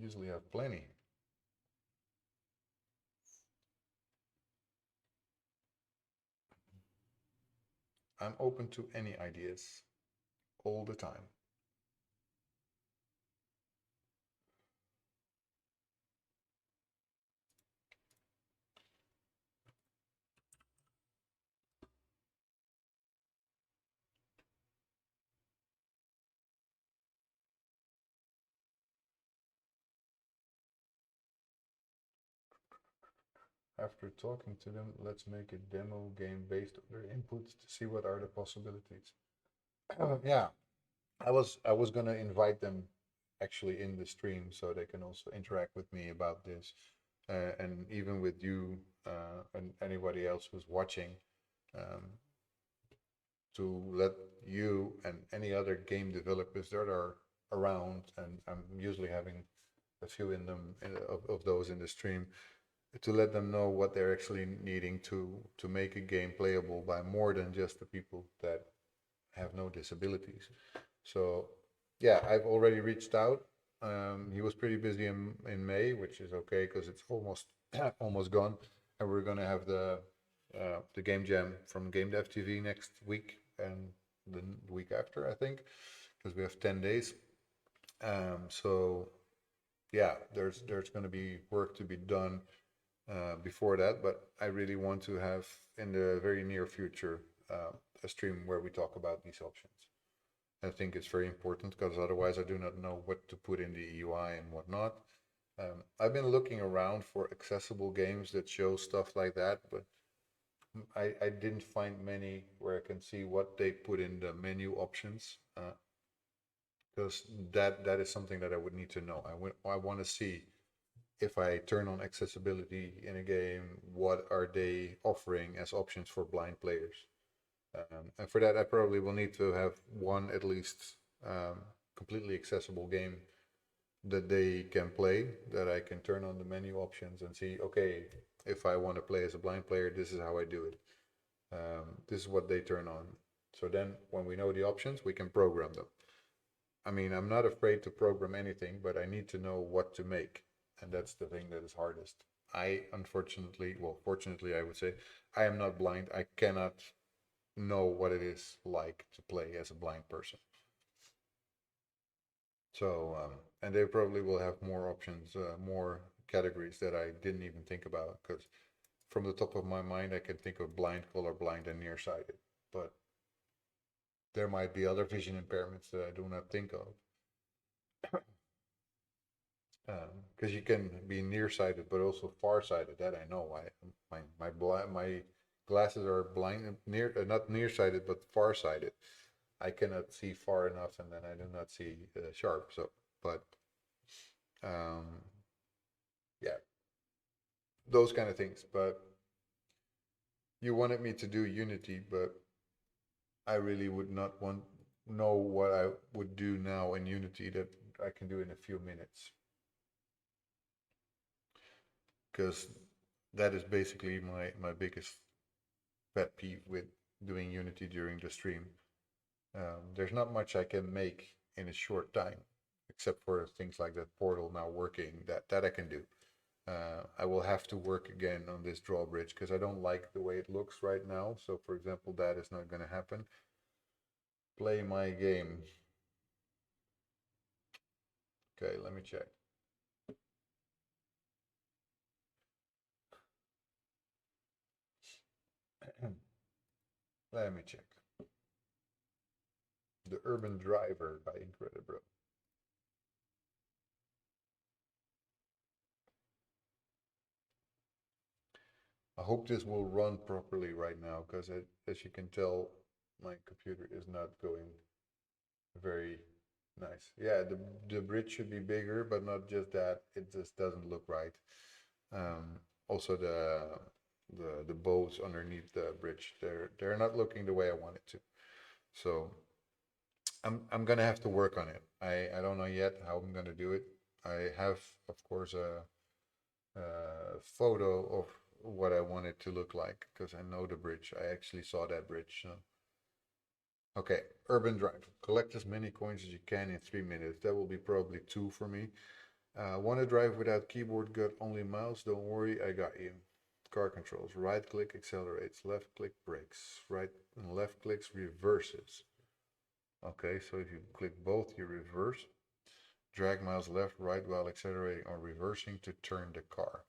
usually have plenty. I'm open to any ideas all the time. After talking to them, let's make a demo game based on their inputs to see what are the possibilities. Yeah, I was gonna invite them actually in the stream so they can also interact with me about this, and even with you and anybody else who's watching, um, to let you and any other game developers that are around, and I'm usually having a few in them of those in the stream, to let them know what they're actually needing to make a game playable by more than just the people that have no disabilities. So yeah, I've already reached out. He was pretty busy in May, which is okay because it's almost almost gone, and we're gonna have the game jam from Game Dev TV next week and the week after, I think, because we have 10 days. So yeah, there's going to be work to be done before that, but I really want to have in the very near future a stream where we talk about these options. I think it's very important because otherwise I do not know what to put in the UI and whatnot. I've been looking around for accessible games that show stuff like that, but I didn't find many where I can see what they put in the menu options. because that is something that I would need to know. I want to see if I turn on accessibility in a game, what are they offering as options for blind players? And for that, I probably will need to have one at least completely accessible game that they can play, that I can turn on the menu options and see, okay, if I want to play as a blind player, this is how I do it. This is what they turn on. So then when we know the options, we can program them. I mean, I'm not afraid to program anything, but I need to know what to make. And that's the thing that is hardest. I unfortunately, well, fortunately, I would say, I am not blind. I cannot know what it is like to play as a blind person. So, and they probably will have more options, more categories that I didn't even think about. Because from the top of my mind, I can think of blind, colorblind, and nearsighted. But there might be other vision impairments that I do not think of. Because you can be nearsighted but also farsighted. That I know. My glasses are blind, not nearsighted but farsighted. I cannot see far enough, and then I do not see sharp. So, but um, yeah, those kind of things. But you wanted me to do Unity, but I really would not want know what I would do now in Unity that I can do in a few minutes, because that is basically my biggest pet peeve with doing Unity during the stream. There's not much I can make in a short time, except for things like that portal now working. That I can do. I will have to work again on this drawbridge because I don't like the way it looks right now. So, for example, that is not going to happen. Play my game. Okay, let me check. Let me check. The Urban Driver by Incredible. I hope this will run properly right now because, as you can tell, my computer is not going very nice. Yeah, the bridge should be bigger, but not just that. It just doesn't look right. Also, the bows underneath the bridge, they're not looking the way I want it to. So I'm gonna have to work on it. I don't know yet how I'm gonna do it. I have, of course, a photo of what I want it to look like because I know the bridge. I actually saw that bridge. So. Okay, Urban Drive. Collect as many coins as you can in 3 minutes. That will be probably 2 for me. Want to drive without keyboard, got only mouse? Don't worry, I got you. Car controls. Right click accelerates. Left click brakes. Right and left clicks reverses. Okay, so if you click both, you reverse. Drag mouse left, right while accelerating or reversing to turn the car.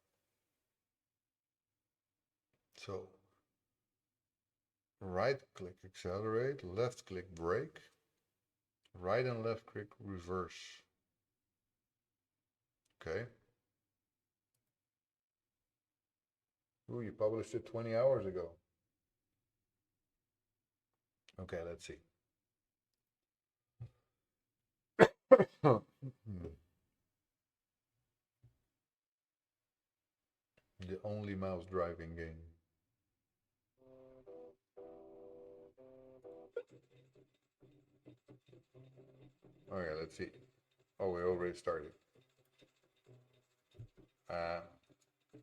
So, right click accelerate, left click brake, right and left click reverse. Okay. Ooh, you published it 20 hours ago. Okay, let's see. The only mouse driving game. Okay, let's see. Oh, we already started. Uh,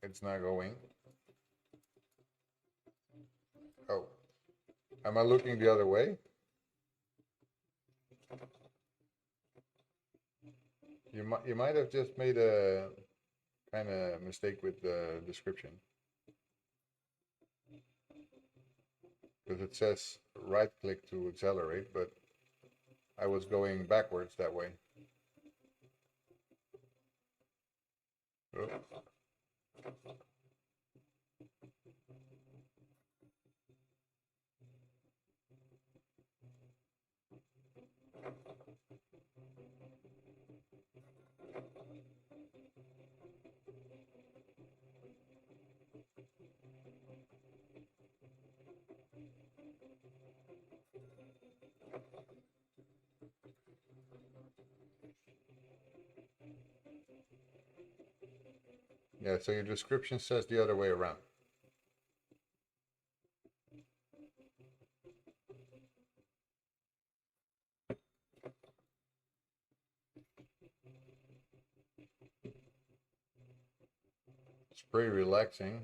it's not going. Oh, am I looking the other way? You might have just made a kind of mistake with the description because it says right click to accelerate, but I was going backwards that way. Oh. Yeah, so your description says the other way around. It's pretty relaxing.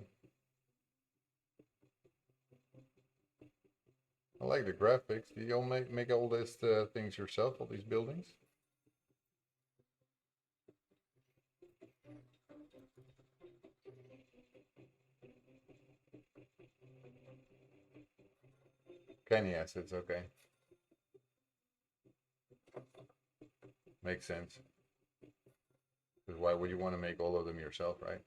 I like the graphics. Do you all make all these things yourself, all these buildings? Candy acids, okay. Makes sense. Because why would you want to make all of them yourself, right?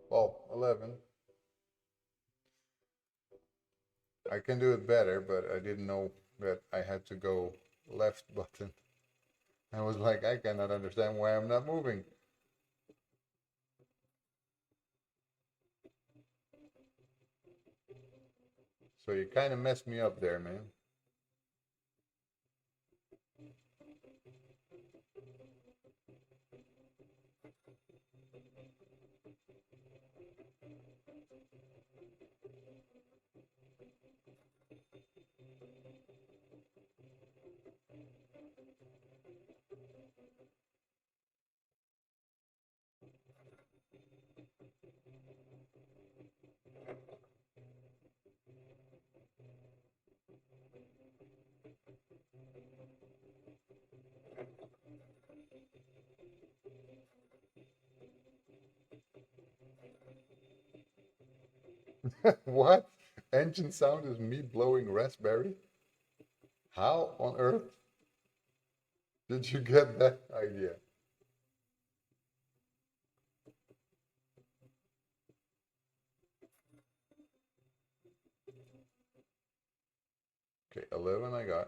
Well, 11. I can do it better, but I didn't know that I had to go left button. I was like, I cannot understand why I'm not moving. So you kind of messed me up there, man. What? Engine sound is me blowing raspberry? How on earth did you get that idea? Okay, 11 I got.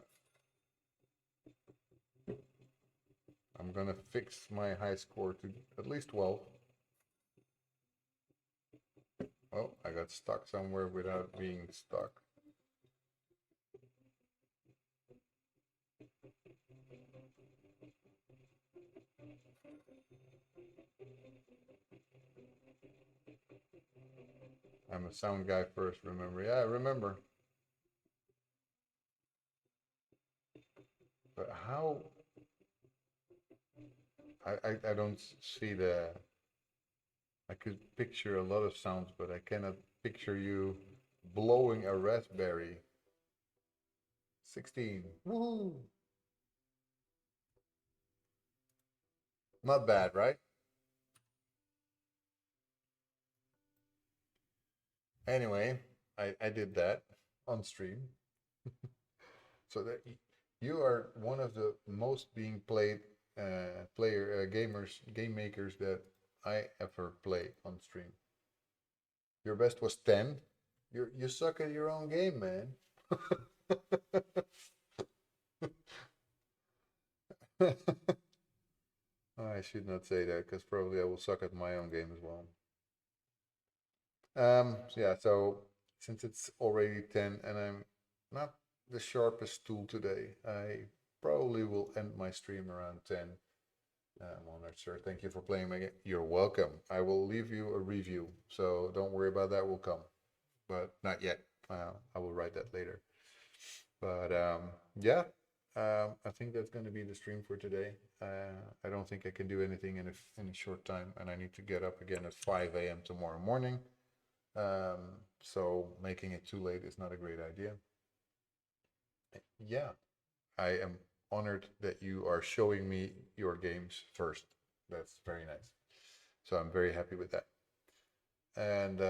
I'm gonna fix my high score to at least 12. Oh, I got stuck somewhere without being stuck. I'm a sound guy first, remember? Yeah, I remember. But how? I don't see the. I could picture a lot of sounds, but I cannot picture you blowing a raspberry. 16. Woohoo! Not bad, right? Anyway, I did that on stream. So that you are one of the most being played gamers, game makers that I ever play on stream. Your best was 10. You suck at your own game, man. I should not say that because probably I will suck at my own game as well. So yeah, so since it's already 10 and I'm not the sharpest tool today, I probably will end my stream around 10. Honored, sir. Thank you for playing my game. You're welcome. I will leave you a review, so don't worry about that. Will come, but not yet. I will write that later. But yeah, I think that's going to be the stream for today. I don't think I can do anything in a short time, and I need to get up again at 5 a.m. tomorrow morning. So making it too late is not a great idea. Yeah, I am honored that you are showing me your games first. That's very nice. So I'm very happy with that. And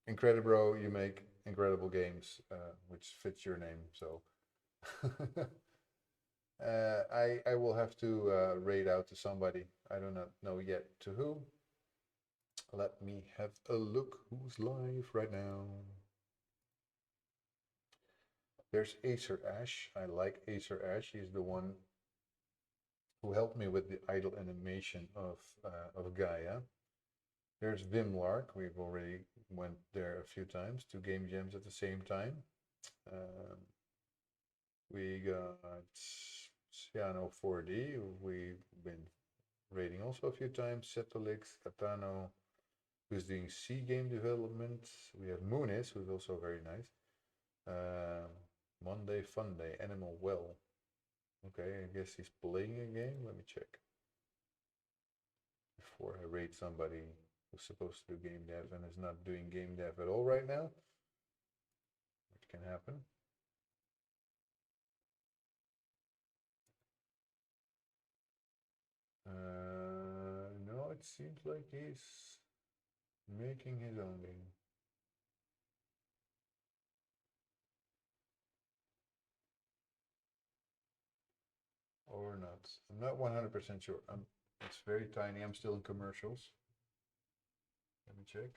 Incredibro, you make incredible games, which fits your name. So I will have to raid out to somebody. I do not know yet to who. Let me have a look who's live right now. There's Acer Ash. I like Acer Ash. He's the one who helped me with the idle animation of Gaia. There's Vimlark. We've already went there a few times. 2 game jams at the same time. Um, we got Ciano 4D. We've been raiding also a few times. Setolix, Katano, who's doing C game development. We have Moonis, who's also very nice. Monday Fun Day, Animal Well. Okay, I guess he's playing a game. Let me check. Before I raid somebody who's supposed to do game dev and is not doing game dev at all right now, which can happen. No, it seems like he's making his own game. Or not. I'm not 100% sure. It's very tiny. I'm still in commercials. Let me check.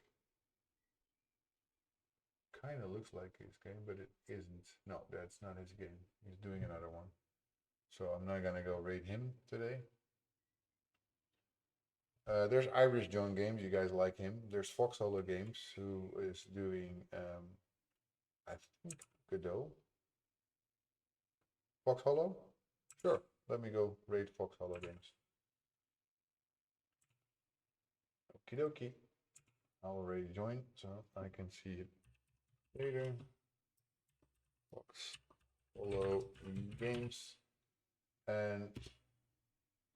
Kind of looks like his game, but it isn't. No, that's not his game. He's doing another one. So I'm not gonna go raid him today. There's Irish John Games. You guys like him. There's Foxhole Games, who is doing, I think, Godot. Foxhole? Sure. Let me go raid Foxhole Games. Okie dokie. I'll already join, so I can see it later. Foxhole Games. And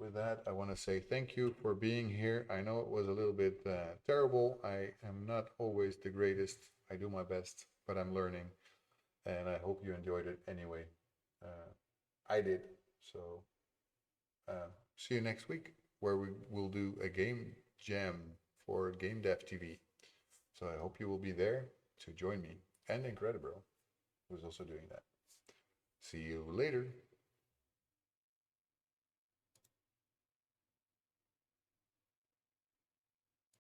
with that, I want to say thank you for being here. I know it was a little bit terrible. I am not always the greatest. I do my best, but I'm learning. And I hope you enjoyed it anyway. I did. So see you next week, where we will do a game jam for Game Dev TV. So I hope you will be there to join me, and Incredibro, who's also doing that. See you later.